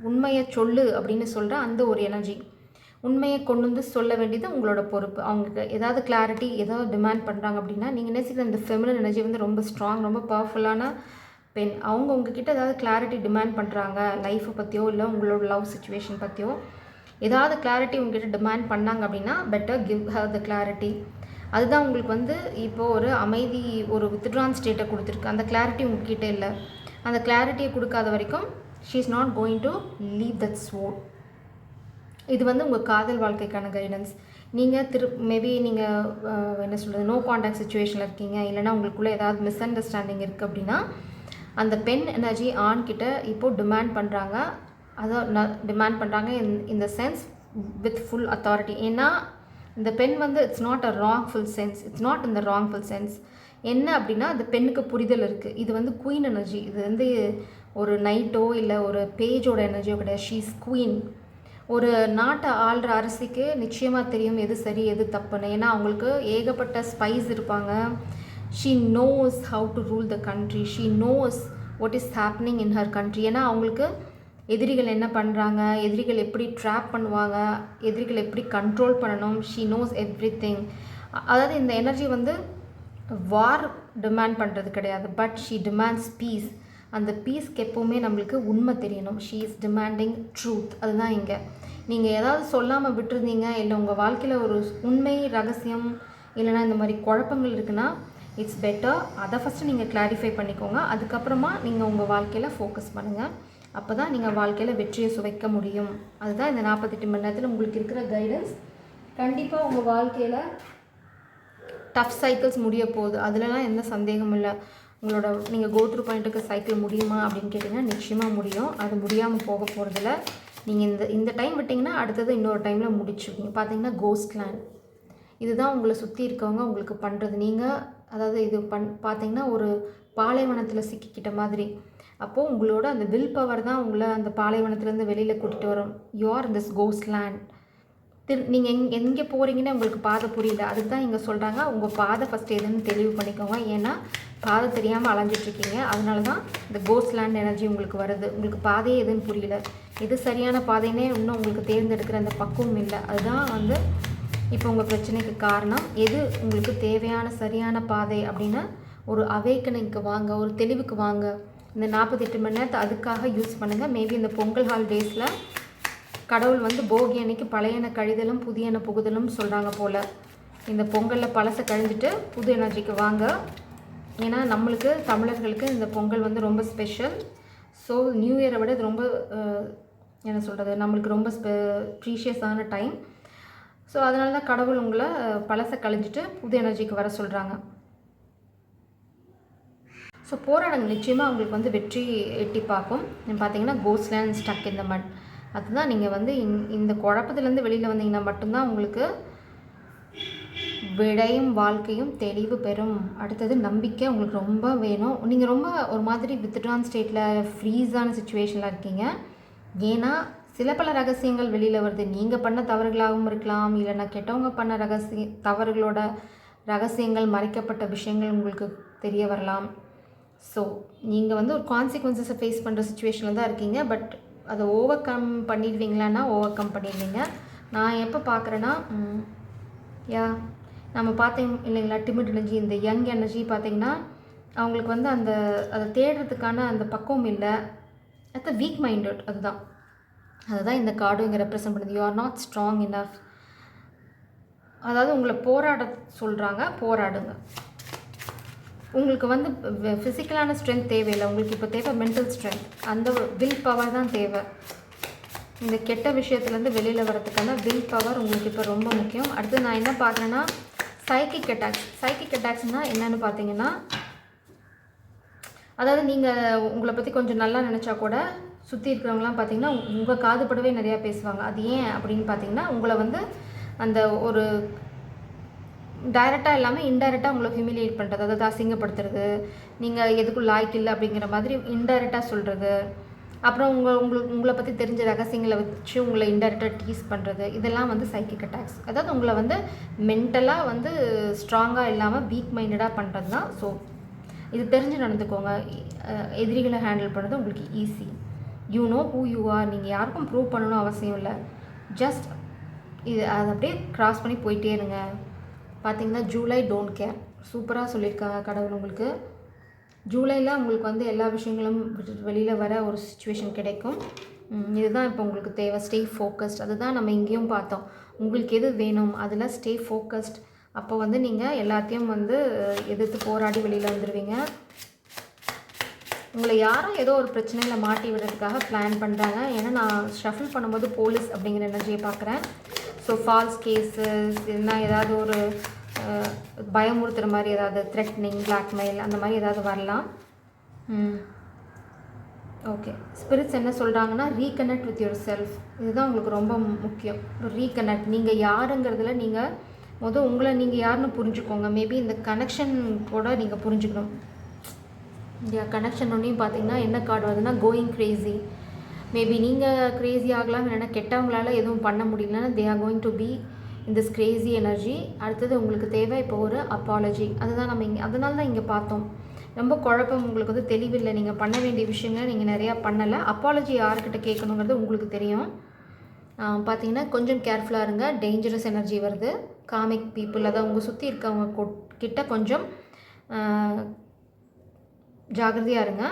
உண்மையை சொல்லு அப்படின்னு சொல்கிற அந்த ஒரு எனர்ஜி. உண்மையை கொண்டு வந்து சொல்ல வேண்டியது உங்களோட பொறுப்பு. அவங்களுக்கு ஏதாவது கிளாரிட்டி ஏதாவது டிமாண்ட் பண்ணுறாங்க அப்படின்னா நீங்கள் நேசிக்கிற இந்த ஃபெமினின் எனர்ஜி வந்து ரொம்ப ஸ்ட்ராங், ரொம்ப பவர்ஃபுல்லான பெண். அவங்க உங்ககிட்ட ஏதாவது கிளாரிட்டி டிமாண்ட் பண்ணுறாங்க, லைஃப்பை பற்றியோ இல்லை உங்களோட லவ் சுச்சுவேஷன் பற்றியோ ஏதாவது கிளாரிட்டி உங்ககிட்ட டிமாண்ட் பண்ணாங்க அப்படின்னா பெட்டர் கிவ் ஹர் த கிளாரிட்டி. அதுதான் உங்களுக்கு வந்து இப்போது ஒரு அமைதி, ஒரு வித்ட்ரான் ஸ்டேட்டை கொடுத்துருக்கு. அந்த கிளாரிட்டி உங்ககிட்ட இல்லை. அந்த கிளாரிட்டியை கொடுக்காத வரைக்கும் she is not going to leave that sword. இது வந்து உங்கள் காதல் வாழ்க்கைக்கான கைடன்ஸ். நீங்கள் மேபி நீங்கள் என்ன சொல்கிறது, நோ கான்டாக்ட் சுச்சுவேஷனில் இருக்கீங்க, இல்லைனா உங்களுக்குள்ளே ஏதாவது மிஸ் அண்டர்ஸ்டாண்டிங் இருக்குது அப்படின்னா அந்த பெண் எனர்ஜி ஆண்கிட்ட இப்போது டிமாண்ட் பண்ணுறாங்க. டிமாண்ட் பண்ணுறாங்க in the sense with full authority. ஏன்னா இந்த பெண் வந்து it's not a wrongful sense, it's not in the wrongful sense. என்ன அப்படின்னா அந்த பெண்ணுக்கு புரிதல் இருக்குது. இது வந்து குயின் எனர்ஜி. இது வந்து ஒரு நைட்டோ இல்லை ஒரு பேஜோட எனர்ஜியோ கிடையாது. She is queen. ஒரு நாட்டை ஆள்ற அரசிக்கு நிச்சயமாக தெரியும் எது சரி எது தப்புன்னு. ஏன்னா அவங்களுக்கு ஏகப்பட்ட ஸ்பைஸ் இருப்பாங்க. She knows how to rule the country. She knows what is happening in her country. ஏன்னா அவங்களுக்கு எதிரிகள் என்ன பண்ணுறாங்க, எதிரிகள் எப்படி ட்ராப் பண்ணுவாங்க, எதிரிகள் எப்படி கண்ட்ரோல் பண்ணணும், ஷீ நோஸ் எவ்ரிதிங். அதாவது இந்த எனர்ஜி வந்து வார் டிமாண்ட் பண்ணுறது கிடையாது, பட் ஷீ டிமாண்ட்ஸ் பீஸ். அந்த பீஸ்க்கு எப்போவுமே நம்மளுக்கு உண்மை தெரியணும். She is demanding truth. அதுதான் இங்கே. நீங்கள் ஏதாவது சொல்லாமல் விட்டுருந்தீங்க, இல்லை உங்கள் வாழ்க்கையில் ஒரு உண்மை ரகசியம் இல்லைனா இந்த மாதிரி குழப்பங்கள் இருக்குன்னா இட்ஸ் பெட்டர் அதை ஃபஸ்ட்டு நீங்கள் கிளாரிஃபை பண்ணிக்கோங்க. அதுக்கப்புறமா நீங்கள் உங்கள் வாழ்க்கையில் ஃபோக்கஸ் பண்ணுங்கள். அப்போ தான் நீங்கள் வாழ்க்கையில் வெற்றியை சுவைக்க முடியும். அதுதான் இந்த 48 மணி நேரத்தில் உங்களுக்கு இருக்கிற கைடன்ஸ். கண்டிப்பாக உங்கள் வாழ்க்கையில் டஃப் சைக்கிள்ஸ் முடிய போகுது, அதுலலாம் எந்த சந்தேகமும் இல்லை. உங்களோட நீங்கள் கோத்ரூ பண்ணிட்டு சைக்கிள் முடியுமா அப்படின்னு கேட்டிங்கன்னா நிச்சயமாக முடியும். அது முடியாமல் போக போகிறதில்ல. நீங்கள் இந்த டைம் விட்டிங்கன்னா அடுத்தது இன்னொரு டைமில் முடிச்சுருக்கீங்க. பார்த்தீங்கன்னா கோஸ்ட் லேண்ட் இதுதான் உங்களை சுற்றி இருக்கவங்க உங்களுக்கு பண்ணுறது. நீங்கள் அதாவது இது பார்த்தீங்கன்னா ஒரு பாலைவனத்தில் சிக்கிக்கிட்ட மாதிரி. அப்போது உங்களோட அந்த வில் பவர் தான் உங்களை அந்த பாலைவனத்துலேருந்து வெளியில் கூட்டிகிட்டு வரும். You are in this ghost land. நீங்கள் எங்கே போகிறீங்கன்னு உங்களுக்கு பாதை புரியல, அதுக்கு தான் இங்கே சொல்கிறாங்க உங்கள் பாதை ஃபஸ்ட்டு எதுன்னு தெளிவு பண்ணிக்கோங்க. ஏன்னா பாதை தெரியாமல் அலைஞ்சிட்ருக்கீங்க. அதனால தான் இந்த கோஸ்ட் லேண்ட் எனர்ஜி உங்களுக்கு வருது. உங்களுக்கு பாதையே எதுன்னு புரியல, எது சரியான பாதைன்னே இன்னும் உங்களுக்கு தேர்ந்தெடுக்கிற அந்த பக்குவம் இல்லை. அதுதான் வந்து இப்போ உங்கள் பிரச்சனைக்கு காரணம். எது உங்களுக்கு தேவையான சரியான பாதை அப்படின்னா ஒரு அவேக்கனிங்க்கு வாங்க, ஒரு தெளிவுக்கு வாங்க. இந்த 48 மணி நேரத்தை அதுக்காக யூஸ் பண்ணுங்கள். மேபி இந்த பொங்கல் ஹாலிடேஸில் கடவுள் வந்து போகி அன்னைக்கு பழையன கழிதலும் புதியன புகுதலும் சொல்கிறாங்க போல். இந்த பொங்கலில் பழசை கழிஞ்சிட்டு புது எனர்ஜிக்கு வாங்க. ஏன்னா நம்மளுக்கு தமிழர்களுக்கு இந்த பொங்கல் வந்து ரொம்ப ஸ்பெஷல். ஸோ நியூ இயரை விட இது ரொம்ப என்ன சொல்கிறது, நம்மளுக்கு ரொம்ப ப்ரீஷியஸான டைம். ஸோ அதனால தான் கடவுள் உங்களை பழசை கழிஞ்சிட்டு புது எனர்ஜிக்கு வர சொல்கிறாங்க. ஸோ போராடுங்க, நிச்சயமாக உங்களுக்கு வந்து வெற்றி எட்டி பார்க்கும். பார்த்தீங்கன்னா கோஸ்ட் லேண்ட் ஸ்டக் இந்த மட். அதுதான் நீங்கள் வந்து இந்த குழப்பத்துலேருந்து வெளியில் வந்தீங்கன்னா மட்டும்தான் உங்களுக்கு விடையும் வாழ்க்கையும் தெளிவு பெறும். அடுத்தது நம்பிக்கை உங்களுக்கு ரொம்ப வேணும். நீங்கள் ரொம்ப ஒரு மாதிரி வித்ட்ரான் ஸ்டேட்டில் ஃப்ரீஸான சுச்சுவேஷனில் இருக்கீங்க. ஏன்னா சில பல ரகசியங்கள் வெளியில் வருது. நீங்கள் பண்ண தவறுகளாகவும் இருக்கலாம், இல்லைன்னா கெட்டவங்க பண்ண தவறுகளோட ரகசியங்கள் மறைக்கப்பட்ட விஷயங்கள் உங்களுக்கு தெரிய வரலாம். ஸோ நீங்கள் வந்து ஒரு கான்சிக்வன்சஸை ஃபேஸ் பண்ணுற சுச்சுவேஷனில் தான் இருக்கீங்க. பட் அதை ஓவர் கம் பண்ணிடுவீங்களான்னா ஓவர் கம் பண்ணிடுவீங்க. நான் எப்போ பார்க்குறேன்னா நம்ம பார்த்தீங்க இல்லைங்களா, டிமிட் எனர்ஜி, இந்த யங் எனர்ஜி பார்த்திங்கன்னா அவங்களுக்கு வந்து அதை தேடுறதுக்கான அந்த பக்குவம் இல்லை. அது வீக் மைண்டட். அதுதான் இந்த கார்டு இங்கே ரெப்ரசன்ட் பண்ணுது. You are not strong enough. அதாவது உங்களை போராட சொல்கிறாங்க, போராடுங்க. உங்களுக்கு வந்து ஃபிசிக்கலான ஸ்ட்ரென்த் தேவையில்லை, உங்களுக்கு இப்போ தேவை மென்டல் ஸ்ட்ரென்த். அந்த வில் பவர் தான் தேவை. இந்த கெட்ட விஷயத்துலேருந்து வெளியில் வரதுக்கான வில் பவர் உங்களுக்கு இப்போ ரொம்ப முக்கியம். அடுத்து நான் என்ன பார்க்குறேன்னா சைக்கிக் அட்டாக்ஸ். சைக்கிக் அட்டாக்ஸ்னால் என்னென்னு பார்த்தீங்கன்னா, அதாவது நீங்கள் உங்களை பற்றி கொஞ்சம் நல்லா நினச்சா கூட சுற்றி இருக்கிறவங்களாம் பார்த்தீங்கன்னா உங்கள் காதுபடவே நிறையா பேசுவாங்க. அது ஏன் அப்படின்னு பார்த்தீங்கன்னா உங்களை வந்து அந்த ஒரு டைரெக்டாக இல்லாமல் இன்டைரக்டாக உங்களை ஹியூமிலியேட் பண்ணுறது, அதாவது அசிங்கப்படுத்துறது, நீங்கள் எதுக்கும் லாய்க்கு இல்லை அப்படிங்கிற மாதிரி இன்டைரக்டாக சொல்கிறது. அப்புறம் உங்களை பற்றி தெரிஞ்ச ரகசியங்களை வச்சு உங்களை இன்டைரக்டாக டீஸ் பண்ணுறது, இதெல்லாம் வந்து சைக்கிக் அட்டாக்ஸ். அதாவது உங்களை வந்து மென்டலாக வந்து ஸ்ட்ராங்காக இல்லாமல் வீக் மைண்டடாக பண்ணுறது தான். ஸோ இது தெரிஞ்சு நடந்துக்கோங்க. எதிரிகளை ஹேண்டில் பண்ணுறது உங்களுக்கு easy. You know who you are. நீங்கள் யாருக்கும் ப்ரூவ் பண்ணணும் அவசியம் இல்லை. ஜஸ்ட் அதை அப்படியே க்ராஸ் பண்ணி போயிட்டே இருங்க. பார்த்தீங்கன்னா ஜூலை டோன்ட் கேர் சூப்பராக சொல்லியிருக்காங்க கடவுள் உங்களுக்கு. ஜூலையில் உங்களுக்கு வந்து எல்லா விஷயங்களும் வெளியில் வர ஒரு சுச்சுவேஷன் கிடைக்கும். இதுதான் இப்போ உங்களுக்கு தேவை. Stay focused. அதுதான் நம்ம இங்கேயும் பார்த்தோம். உங்களுக்கு எது வேணும் அதில் ஸ்டே ஃபோக்கஸ்ட். அப்போ வந்து நீங்கள் எல்லாத்தையும் வந்து எதிர்த்து போராடி வெளியில் வந்துடுவீங்க. உங்களை யாரும் ஏதோ ஒரு பிரச்சனையில் மாட்டி விடுறதுக்காக பிளான் பண்ணுறாங்க. ஏன்னா நான் ஷஃபில் பண்ணும்போது போலீஸ் அப்படிங்கிற எனர்ஜியை பார்க்குறேன். ஸோ ஃபால்ஸ் கேஸஸ், இல்லைன்னா ஏதாவது ஒரு பயமுறுத்துகிற மாதிரி ஏதாவது த்ரெட்னிங், பிளாக்மெயில் அந்த மாதிரி ஏதாவது வரலாம். ஓகே, ஸ்பிரிட்ஸ் என்ன சொல்கிறாங்கன்னா ரீகனெக்ட் வித் யுவர் செல்ஃப். இதுதான் உங்களுக்கு ரொம்ப முக்கியம். ரீகனெக்ட். நீங்கள் யாருங்கிறதுல நீங்கள் உங்களை நீங்கள் யாருன்னு புரிஞ்சுக்கோங்க. மேபி இந்த கனெக்ஷன் கூட நீங்கள் புரிஞ்சுக்கணும். கனெக்ஷன் ஒன்றையும் பார்த்தீங்கன்னா என்ன கார்டு வருதுன்னா கோயிங் க்ரேஸி. மேபி நீங்கள் க்ரேஸி ஆகலாம், இல்லைன்னா கெட்டவங்களால் எதுவும் பண்ண முடியலன்னா they are going to be in this crazy energy. அடுத்தது உங்களுக்கு தேவை இப்போ ஒரு அப்பாலஜி. அதுதான் நம்ம அதனால தான் இங்கே பார்த்தோம். ரொம்ப குழப்பம், உங்களுக்கு வந்து தெளிவில்லை, நீங்கள் பண்ண வேண்டிய விஷயங்களை நீங்கள் நிறையா பண்ணலை. அப்பாலஜி யார்கிட்ட கேட்கணுங்கிறது உங்களுக்கு தெரியும். பார்த்தீங்கன்னா கொஞ்சம் கேர்ஃபுல்லாக இருங்க. டேஞ்சரஸ் எனர்ஜி வருது. காமிக் பீப்புள், அதாவது உங்கள் சுற்றி இருக்கவங்க கிட்ட கொஞ்சம் ஜாகிரதையாக இருங்க.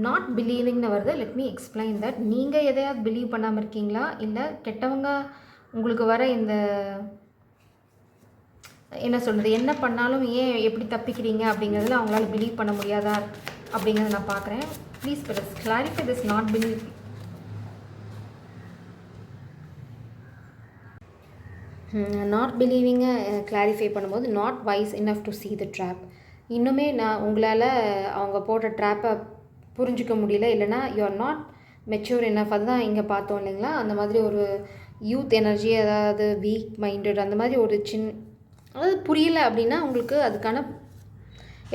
நாட் பிலீவிங்னு வருது. Let me explain that. நீங்கள் எதையாவது பிலீவ் பண்ணாமல் இருக்கீங்களா, இல்லை கெட்டவங்க உங்களுக்கு வர இந்த என்ன சொல்கிறது, என்ன பண்ணாலும் ஏன் எப்படி தப்பிக்கிறீங்க அப்படிங்கிறதுல அவங்களால பிலீவ் பண்ண முடியாதா அப்படிங்கிறத நான் பார்க்குறேன். Please clarify this not believe. Not பிலீவிங்கை கிளாரிஃபை பண்ணும்போது not wise enough to see the trap. இன்னுமே உங்களால் அவங்க போடுற ட்ராப்பை புரிஞ்சிக்க முடியல, இல்லைனா you are not mature enough. அதுதான் இங்கே பார்த்தோம் இல்லைங்களா, அந்த மாதிரி ஒரு யூத் எனர்ஜி, அதாவது வீக் மைண்டட், அந்த மாதிரி ஒரு அதாவது புரியலை அப்படின்னா உங்களுக்கு அதுக்கான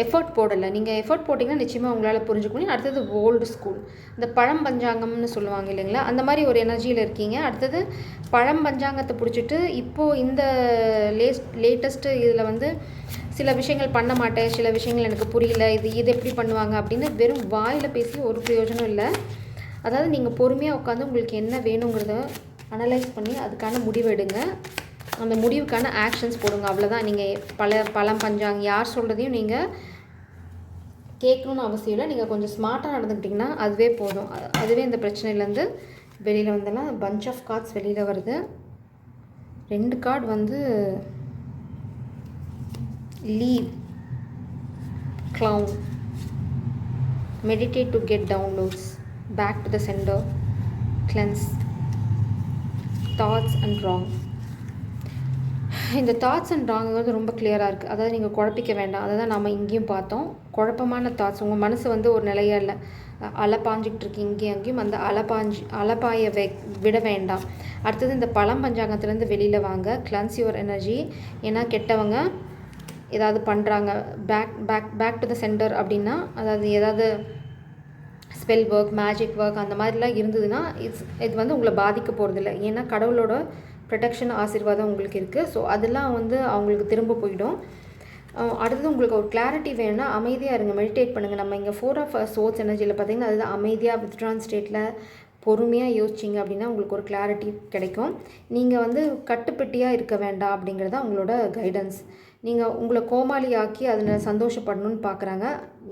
எஃபர்ட் போடலை. நீங்கள் எஃபர்ட் போட்டிங்கன்னா நிச்சயமாக உங்களால் புரிஞ்சுக்க முடியும். அடுத்தது ஓல்டு ஸ்கூல், இந்த பழம் பஞ்சாங்கம்னு சொல்லுவாங்க இல்லைங்களா, அந்த மாதிரி ஒரு எனர்ஜியில் இருக்கீங்க. அடுத்தது பழம் பஞ்சாங்கத்தை பிடிச்சிட்டு இப்போது இந்த லேட்டஸ்ட்டு இதில் வந்து சில விஷயங்கள் பண்ண மாட்டேன், சில விஷயங்கள் எனக்கு புரியல, இது எப்படி பண்ணுவாங்க அப்படின்னு வெறும் வாயில் பேசி ஒரு பிரயோஜனம் இல்லை. அதாவது நீங்கள் பொறுமையாக உட்காந்து உங்களுக்கு என்ன வேணுங்கிறத அனலைஸ் பண்ணி அதுக்கான முடிவு எடுங்க. அந்த முடிவுக்கான ஆக்ஷன்ஸ் போடுங்க. அவ்வளோதான். நீங்கள் பழம் பஞ்சாங்க யார் சொல்கிறதையும் நீங்கள் கேட்கணுன்னு அவசியம் இல்லை. நீங்கள் கொஞ்சம் ஸ்மார்ட்டாக நடந்துக்கிட்டிங்கன்னா அதுவே போதும். அதுவே இந்த பிரச்சனையிலேருந்து வெளியில் வந்தெல்லாம். பஞ்ச் ஆஃப் கார்ட்ஸ் வெளியில் வருது. 2 கார்டு வந்து leave, clown, meditate to get downloads, back to the sender, cleanse, thoughts and wrong. இந்த தாட்ஸ் அண்ட் ராங்குங்கிறது ரொம்ப கிளியராக இருக்குது. அதாவது நீங்கள் குழப்பிக்க வேண்டாம். அதை தான் நம்ம இங்கேயும் பார்த்தோம். குழப்பமான தாட்ஸ், உங்கள் மனசு வந்து ஒரு நிலையாக இல்லை, அலைப்பாஞ்சிக்கிட்டு இருக்கு இங்கேயும் அங்கேயும். அந்த அலைப்பாய விட வேண்டாம். அடுத்தது இந்த பழம் பஞ்சாங்கத்துலேருந்து வெளியில் வாங்க. Cleanse your energy. ஏன்னா கெட்டவங்க ஏதாவது பண்ணுறாங்க, பேக் டு த சென்டர் அப்படின்னா, அதாவது ஏதாவது ஸ்பெல் ஒர்க், மேஜிக் ஒர்க் அந்த மாதிரிலாம் இருந்ததுன்னா இது வந்து உங்களை பாதிக்க போகிறதில்ல. ஏன்னா கடவுளோட ப்ரொடெக்ஷன் ஆசீர்வாதம் உங்களுக்கு இருக்குது. ஸோ அதெல்லாம் வந்து அவங்களுக்கு திரும்ப போயிடும். அடுத்தது உங்களுக்கு ஒரு கிளாரிட்டி வேணும்னா அமைதியாக இருங்க, மெடிடேட் பண்ணுங்கள். நம்ம இங்கே 4 ஆஃப் சோர்ஸ் எனர்ஜியில் பார்த்திங்கன்னா அதுதான் அமைதியாக வித்ட்ரான் ஸ்டேட்டில் பொறுமையாக யோசிச்சிங்க அப்படின்னா உங்களுக்கு ஒரு கிளாரிட்டி கிடைக்கும். நீங்கள் வந்து கட்டுப்பட்டியாக இருக்க வேண்டாம் அப்படிங்கிறது தான் உங்களோட கைடன்ஸ். நீங்கள் உங்களை கோமாளி ஆக்கி அதில் சந்தோஷப்படணும்னு பார்க்குறாங்க.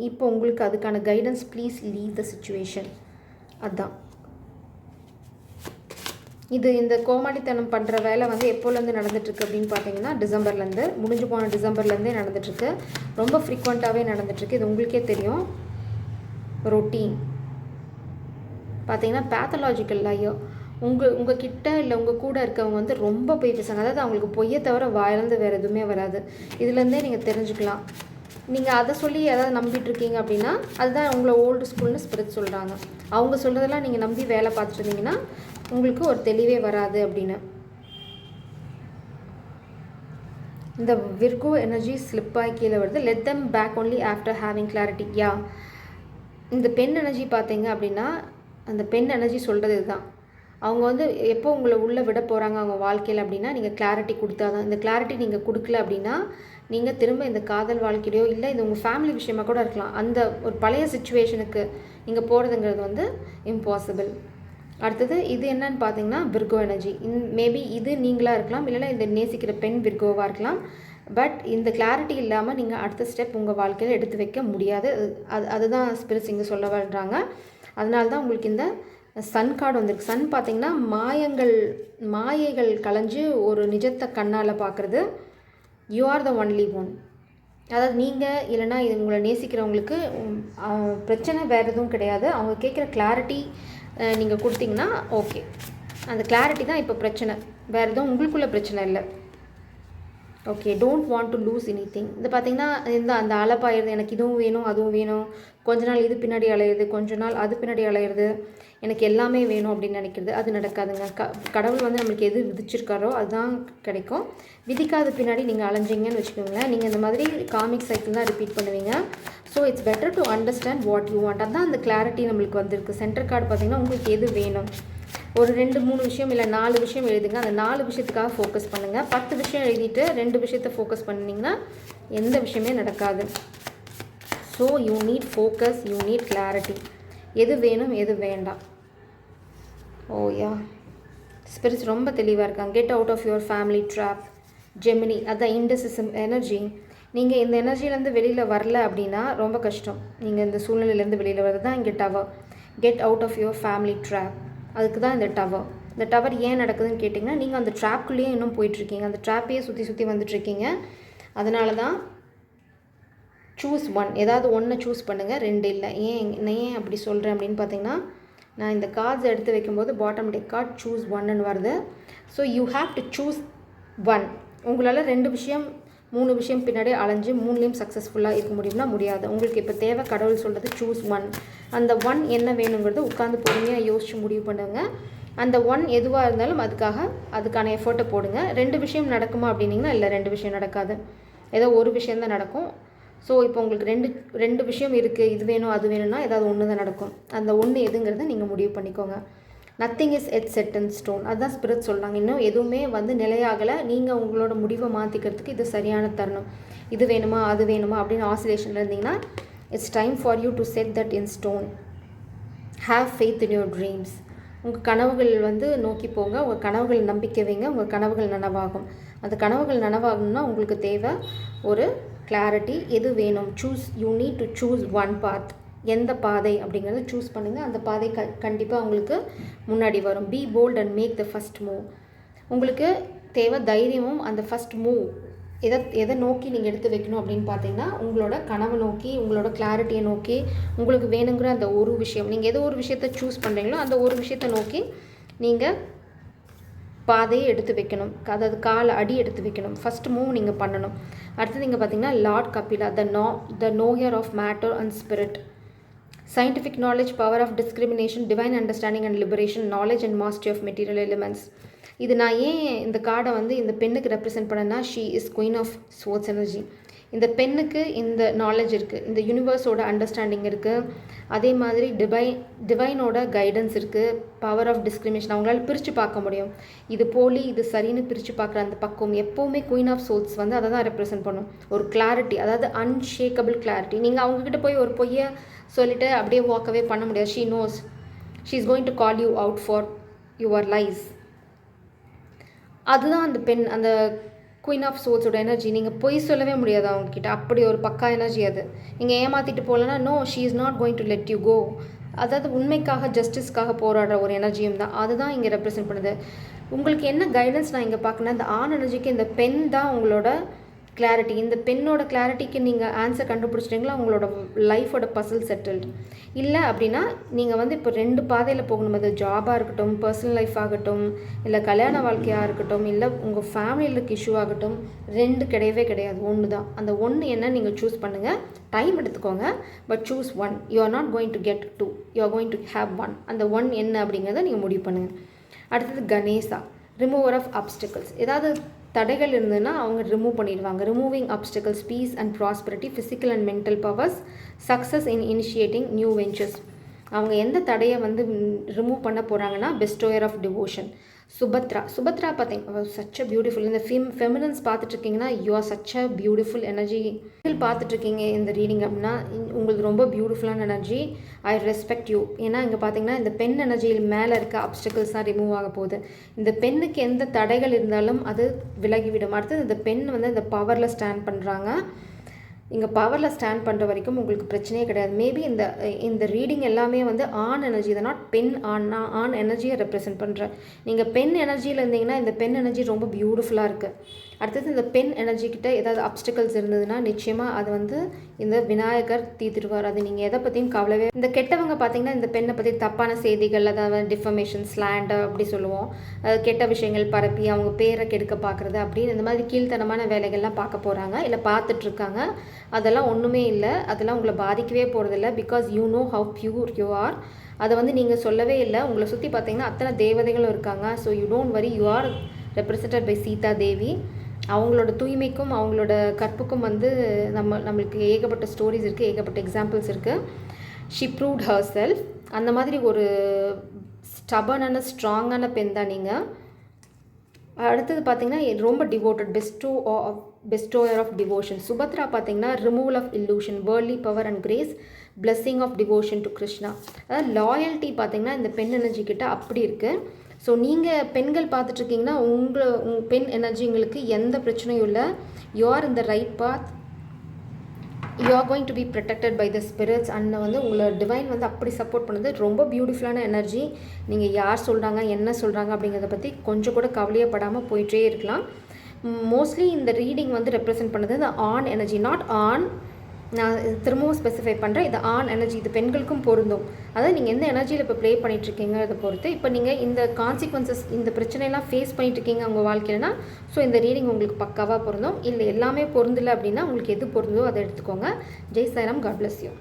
இப்போ உங்களுக்கு அதுக்கான guidance, please leave the situation. அதுதான் இது. இந்த கோமாளித்தனம் பண்ணுற வேலை வந்து எப்போலேருந்து நடந்துகிட்ருக்கு அப்படின்னு பார்த்தீங்கன்னா டிசம்பர்லேருந்து, முடிஞ்சு போன டிசம்பர்லேருந்தே நடந்துகிட்ருக்கு. ரொம்ப ஃப்ரீக்வெண்ட்டாகவே நடந்துகிட்ருக்கு. இது உங்களுக்கே தெரியும். ரொட்டீன் பார்த்தீங்கன்னா பேத்தலாஜிக்கல் ஐயோ உங்கள் கிட்ட இல்லை உங்கள் கூட இருக்கவங்க வந்து ரொம்ப பொய் பேசுகிறாங்க. அதாவது அவங்களுக்கு பொய்யை தவிர வாயிலேருந்து வேறு எதுவுமே வராது. இதுலேருந்தே நீங்கள் தெரிஞ்சுக்கலாம். நீங்கள் அதை சொல்லி எதாவது நம்பிட்டு இருக்கீங்க அப்படின்னா அதுதான் உங்களை ஓல்டு ஸ்கூல்னு ஸ்பிரிட் சொல்கிறாங்க. அவங்க சொல்கிறதெல்லாம் நீங்கள் நம்பி வேலை பார்த்துட்டு இருந்தீங்கன்னா உங்களுக்கு ஒரு தெளிவே வராது அப்படின்னு. இந்த விர்கோ எனர்ஜி ஸ்லிப்பாகி கீழே வருது. Let them back only after having clarity. Yeah, இந்த பெண் எனர்ஜி பார்த்தீங்க அப்படின்னா அந்த பெண் எனர்ஜி சொல்கிறது இதுதான். அவங்க வந்து எப்போ உங்களை உள்ளே விட போகிறாங்க அவங்க வாழ்க்கையில் அப்படின்னா நீங்கள் கிளாரிட்டி கொடுத்தா தான். இந்த கிளாரிட்டி நீங்கள் கொடுக்கல அப்படின்னா நீங்கள் திரும்ப இந்த காதல் வாழ்க்கையிலையோ இல்லை இது உங்கள் ஃபேமிலி விஷயமாக கூட இருக்கலாம், அந்த ஒரு பழைய சிச்சுவேஷனுக்கு நீங்கள் போகிறதுங்கிறது வந்து இம்பாசிபிள். அடுத்தது இது என்னன்னு பார்த்தீங்கன்னா விர்கோ எனர்ஜி. மேபி இது நீங்களாக இருக்கலாம், இல்லைன்னா இந்த நேசிக்கிற பெண் விர்கோவாக இருக்கலாம். பட் இந்த கிளாரிட்டி இல்லாமல் நீங்கள் அடுத்த ஸ்டெப் உங்கள் வாழ்க்கையில் எடுத்து வைக்க முடியாது. அதுதான் ஸ்பிரிட்ஸ் இங்கே சொல்ல வர்றாங்க. அதனால தான் உங்களுக்கு இந்த சன் கார்டு வந்திருக்கு. சன் பார்த்திங்கன்னா மாயைகள் கலைஞ்சு ஒரு நிஜத்தை கண்ணால் பார்க்குறது. You are the only one. அதாவது நீங்கள் இல்லைனா இது உங்களை நேசிக்கிறவங்களுக்கு பிரச்சனை வேறு எதுவும் கிடையாது. அவங்க கேட்குற கிளாரிட்டி நீங்கள் கொடுத்தீங்கன்னா ஓகே. அந்த கிளாரிட்டி தான் இப்போ பிரச்சனை, வேறு எதுவும் உங்களுக்குள்ள பிரச்சனை இல்லை. Okay, don't want to lose any thing. இது பார்த்திங்கன்னா அந்த அலைப்பாயிருது, எனக்கு இதுவும் வேணும் அதுவும் வேணும், கொஞ்ச நாள் இது பின்னாடி அலையிறது, கொஞ்ச நாள் அது பின்னாடி அலையிறது, எனக்கு எல்லாமே வேணும் அப்படின்னு நினைக்கிறது. அது நடக்காதுங்க. கடவுள் வந்து நம்மளுக்கு எது விதிச்சிருக்காரோ அதுதான் கிடைக்கும். விதிக்காத பின்னாடி நீங்கள் அலைஞ்சிங்கன்னு வச்சுக்கோங்களேன், நீங்கள் இந்த மாதிரி காமிக் சைக்கிள் தான் ரிப்பீட் பண்ணுவீங்க. So it's better to understand what you want. அதுதான் அந்த கிளாரிட்டி நம்மளுக்கு வந்திருக்கு. சென்டர் கார்டு பார்த்திங்கன்னா உங்களுக்கு எது வேணும், ஒரு 2-3 விஷயம் இல்லை 4 விஷயம் எழுதுங்க. அந்த 4 விஷயத்துக்காக ஃபோக்கஸ் பண்ணுங்கள். 10 விஷயம் எழுதிட்டு 2 விஷயத்தை ஃபோக்கஸ் பண்ணிங்கன்னா எந்த விஷயமே நடக்காது. So you need focus, you need clarity. எது வேணும் எது வேண்டாம். ஓ யா, ஸ்பிரிட்ஸ் ரொம்ப தெளிவாக இருக்காங்க. Get out of your family trap. Gemini, அதான் இன்டெசிசம் எனர்ஜி. நீங்கள் இந்த எனர்ஜிலேருந்து வெளியில் வரல அப்படின்னா ரொம்ப கஷ்டம். நீங்கள் இந்த சூழ்நிலையிலேருந்து வெளியில் வர்றது தான் இங்கே tower. Get out of your family trap, அதுக்கு தான் இந்த டவர். இந்த டவர் ஏன் நடக்குதுன்னு கேட்டிங்கன்னா, நீங்கள் அந்த ட்ராப்குள்ளேயே இன்னும் போயிட்டுருக்கீங்க, அந்த ட்ராப்பையே சுற்றி சுற்றி வந்துட்டுருக்கீங்க. அதனால தான் சூஸ் ஒன், ஏதாவது ஒன்றை சூஸ் பண்ணுங்கள், ரெண்டு இல்லை. ஏன் அப்படி சொல்கிறேன் அப்படின்னு பார்த்தீங்கன்னா, நான் இந்த கார்ட்ஸ் எடுத்து வைக்கும்போது பாட்டம் டெக் கார்ட் சூஸ் ஒன்னு வருது. So you have to choose one. உங்களால் 2 விஷயம் 3 விஷயம் பின்னாடி அலைஞ்சு 3லேயும் சக்ஸஸ்ஃபுல்லாக இருக்க முடியும்னா முடியாது. உங்களுக்கு இப்போ தேவை கடவுள் சொல்கிறது சூஸ் ஒன். அந்த ஒன் என்ன வேணுங்கிறது உட்காந்து பொறுமையாக யோசித்து முடிவு பண்ணுங்க. அந்த ஒன் எதுவாக இருந்தாலும் அதுக்கான எஃபர்ட்டை போடுங்க. 2 விஷயம் நடக்குமா அப்படின்னிங்கன்னா இல்லை, 2 விஷயம் நடக்காது, ஏதோ ஒரு விஷயந்தான் நடக்கும். ஸோ இப்போ உங்களுக்கு ரெண்டு விஷயம் இருக்குது, இது வேணும் அது வேணும்னா ஏதாவது ஒன்று தான் நடக்கும். அந்த ஒன்று எதுங்கிறத நீங்கள் முடிவு பண்ணிக்கோங்க. Nothing is set in stone, அதுதான் ஸ்பிரிட் சொல்கிறாங்க. இன்னும் எதுவுமே நிலையாகலை. நீங்கள் உங்களோட முடிவை மாற்றிக்கிறதுக்கு இது சரியான தருணம். இது வேணுமா அது வேணுமா அப்படின்னு ஆசிலேஷனில் இருந்தீங்கன்னா, it's time for you to set that in stone. Have faith in your dreams. உங்கள் கனவுகள் நோக்கி போங்க. உங்கள் கனவுகள் நம்பிக்கை வைங்க, உங்கள் கனவுகள் நனவாகும். அந்த கனவுகள் நனவாகணும்னா உங்களுக்கு தேவை ஒரு கிளாரிட்டி. எது வேணும்? You need to choose one path. எந்த பாதை அப்படிங்கிறத சூஸ் பண்ணுங்கள். அந்த பாதை கண்டிப்பாக உங்களுக்கு முன்னாடி வரும். Be bold and make the first move. உங்களுக்கு தேவை தைரியமும். அந்த ஃபஸ்ட் மூவ் எதை நோக்கி நீங்கள் எடுத்து வைக்கணும் அப்படின்னு பார்த்தீங்கன்னா, உங்களோட கனவை நோக்கி, உங்களோட கிளாரிட்டியை நோக்கி, உங்களுக்கு வேணுங்கிற அந்த ஒரு விஷயம். நீங்கள் ஏதோ ஒரு விஷயத்தை சூஸ் பண்ணுறீங்களோ அந்த ஒரு விஷயத்தை நோக்கி நீங்கள் பாதையை எடுத்து வைக்கணும். அதாவது காலை அடி எடுத்து வைக்கணும். ஃபஸ்ட் மூவ் நீங்கள் பண்ணணும். அடுத்தது நீங்கள் பார்த்தீங்கன்னா lord Kapila, the knower of matter and spirit. Scientific knowledge, power of discrimination, divine understanding and liberation, knowledge and mastery of material elements. இது நான் ஏன் இந்த கார்டை இந்த பெண்ணுக்கு ரெப்ரசென்ட் பண்ணேன்னா, she is queen of swords energy. இந்த பெண்ணுக்கு இந்த நாலேஜ் இருக்குது, இந்த யூனிவர்ஸோட அண்டர்ஸ்டாண்டிங் இருக்குது, அதே மாதிரி டிவைனோட கைடன்ஸ் இருக்குது, பவர் ஆஃப் டிஸ்கிரிமினேஷன். அவங்களால பிரித்து பார்க்க முடியும், இது போலி இது சரின்னு பிரித்து பார்க்குற அந்த பக்குவம். எப்போவுமே குயின் ஆஃப் சோல்ஸ் அதை தான் ரெப்ரசென்ட் பண்ணும். ஒரு கிளாரிட்டி, அதாவது அன்ஷேக்கபிள் கிளாரிட்டி. நீங்கள் அவங்கக்கிட்ட போய் ஒரு பொய்யை சொல்லிவிட்டு அப்படியே வாக்கவே பண்ண முடியாது. She nose she is going to call you out for your lies. அதுதான் அந்த பெண், அந்த குயின் ஆஃப் சோல்ஸோட எனர்ஜி. நீங்கள் பொய் சொல்லவே முடியாது அவங்கக்கிட்ட, அப்படி ஒரு பக்கா எனர்ஜி அது. நீங்கள் ஏமாற்றிட்டு போகலன்னா, no she is not going to let you go. அதாவது உண்மைக்காக ஜஸ்டிஸ்க்காக போராடுற ஒரு எனர்ஜியும் தான். அதுதான் இங்கே ரெப்ரசென்ட் பண்ணுது. உங்களுக்கு என்ன கைடன்ஸ் நான் இங்கே பார்க்கணும், இந்த ஆண் எனர்ஜிக்கு இந்த பெண் தான் உங்களோட கிளாரிட்டி. இந்த பெண்ணோட கிளாரிட்டிக்கு நீங்கள் ஆன்சர் கண்டுபிடிச்சிட்டிங்களா, உங்களோட லைஃபோட பசில் செட்டில்டு. இல்லை அப்படின்னா நீங்கள் இப்போ 2 பாதையில் போகணும். அது ஜாபாக இருக்கட்டும், பர்சனல் லைஃப் ஆகட்டும், இல்லை கல்யாண வாழ்க்கையாக இருக்கட்டும், இல்லை உங்கள் ஃபேமிலியில் இருக்க இஷ்யூ ஆகட்டும், 2 கிடையவே கிடையாது, ஒன்று தான். அந்த ஒன்று என்ன நீங்கள் சூஸ் பண்ணுங்கள். டைம் எடுத்துக்கோங்க, but choose one. You are not going to get 2, you are going to have one. அந்த ஒன் என்ன அப்படிங்கிறத நீங்கள் முடிவு பண்ணுங்கள். அடுத்தது கணேசா, ரிமூவர் ஆஃப் அப்டிகல்ஸ். ஏதாவது தடைகள் இருந்ததுன்னா அவங்க ரிமூவ் பண்ணிடுவாங்க. Removing obstacles, peace and prosperity, physical and mental powers, success in initiating new ventures. அவங்க எந்த தடையை ரிமூவ் பண்ண போகிறாங்கன்னா, பெஸ்டோயர் ஆஃப் டிவோஷன். சுபத்ரா பார்த்தீங்க, சச் அ பியூட்டிஃபுல். இந்த ஃபெமினன்ஸ் பார்த்துட்ருக்கீங்கன்னா, you are such a beautiful energy. பார்த்துட்ருக்கீங்க இந்த ரீடிங் அப்படின்னா உங்களுக்கு ரொம்ப பியூட்டிஃபுல்லான எனர்ஜி. I respect you. ஏன்னா இங்கே பார்த்தீங்கன்னா இந்த பெண் எனர்ஜியில் மேலே இருக்க அப்டிகல்ஸ் தான் ரிமூவ் ஆக போகுது. இந்த பெண்ணுக்கு எந்த தடைகள் இருந்தாலும் அது விலகிவிடும். அடுத்தது இந்த பெண் இந்த பவரில் ஸ்டாண்ட் பண்ணுறாங்க. இங்கே பவரில் ஸ்டாண்ட் பண்ணுற வரைக்கும் உங்களுக்கு பிரச்சனையே கிடையாது. மேபி இந்த ரீடிங் எல்லாமே ஆண் எனர்ஜி தான், நாட் பெண். ஆண் எனர்ஜியை ரெப்ரசென்ட் பண்ணுறேன். நீங்கள் பெண் எனர்ஜியில் இருந்தீங்கன்னா இந்த பெண் எனர்ஜி ரொம்ப பியூட்டிஃபுல்லாக இருக்குது. அடுத்தது இந்த பெண் எனர்ஜிக்கிட்ட ஏதாவது அப்டிகல்ஸ் இருந்ததுன்னா நிச்சயமாக அது இந்த விநாயகர் தீர்த்துருவார். அது நீங்கள் எதை பற்றியும் கவலைவே. இந்த கெட்டவங்க பார்த்தீங்கன்னா இந்த பெண்ணை பற்றி தப்பான செய்திகள், அதாவது டிஃபமேஷன், ஸ்லாண்டர் அப்படி சொல்லுவோம், கெட்ட விஷயங்கள் பரப்பி அவங்க பேரை கெடுக்க பார்க்குறது அப்படின்னு இந்த மாதிரி கீழ்த்தனமான வேலைகள்லாம் பார்க்க போகிறாங்க, இல்லை பார்த்துட்ருக்காங்க. அதெல்லாம் ஒன்றுமே இல்லை, அதெல்லாம் உங்களை பாதிக்கவே போகிறதில்ல. Because you know how pure you are. அதை நீங்கள் சொல்லவே இல்லை. உங்களை சுற்றி பார்த்தீங்கன்னா அத்தனை தேவதைகளும் இருக்காங்க. So you don't worry, you are represented by Sita Devi. அவங்களோட தூய்மைக்கும் அவங்களோட கற்புக்கும் நம்மளுக்கு ஏகப்பட்ட ஸ்டோரிஸ் இருக்குது, ஏகப்பட்ட எக்ஸாம்பிள்ஸ் இருக்குது. She proved her self. அந்த மாதிரி ஒரு ஸ்டபனான ஸ்ட்ராங்கான பெண் தான் நீங்கள். அடுத்தது பார்த்தீங்கன்னா ரொம்ப devoted, bestower of devotion. Subhadra பார்த்தீங்கன்னா removal of illusion, worldly power and grace, blessing of devotion to Krishna. அதாவது லாயல்ட்டி பார்த்தீங்கன்னா இந்த பெண் எனர்ஜி கிட்ட அப்படி இருக்குது. ஸோ நீங்கள் பெண்கள் பார்த்துட்ருக்கீங்கன்னா உங்கள் பெண் எனர்ஜிங்களுக்கு எந்த பிரச்சனையும் இல்லை. You are in the right path, you are going to be protected by the spirits. And வந்து உங்களை டிவைன் வந்து அப்படி சப்போர்ட் பண்ணுது. ரொம்ப பியூட்டிஃபுல்லான எனர்ஜி. நீங்கள் யார் சொல்கிறாங்க என்ன சொல்கிறாங்க அப்படிங்கிறத பற்றி கொஞ்சம் கூட கவலையப்படாமல் போயிட்டே இருக்கலாம். மோஸ்ட்லி இந்த ரீடிங் வந்து ரெப்ரசென்ட் பண்ணுறது இந்த ஆன் எனர்ஜி, நாட் ஆன். நான் திரும்பவும் ஸ்பெசிஃபை பண்ணுறேன், இது ஆன் எனர்ஜி, இது பெண்களுக்கும் பொருந்தும். அதாவது நீங்கள் எந்த எனர்ஜியில் இப்போ ப்ளே பண்ணிகிட்ருக்கீங்கிறத பொறுத்து. இப்போ நீங்கள் இந்த கான்சிக்வன்சஸ், இந்த பிரச்சனையெல்லாம் ஃபேஸ் பண்ணிட்டுருக்கீங்க உங்கள் வாழ்க்கையிலனா, ஸோ இந்த ரீடிங் உங்களுக்கு பக்காவாக பொருந்தும். இல்லை எல்லாமே பொருந்தலை அப்படின்னா உங்களுக்கு எது பொருந்தோ அதை எடுத்துக்கோங்க. Jai Sairam, god bless you.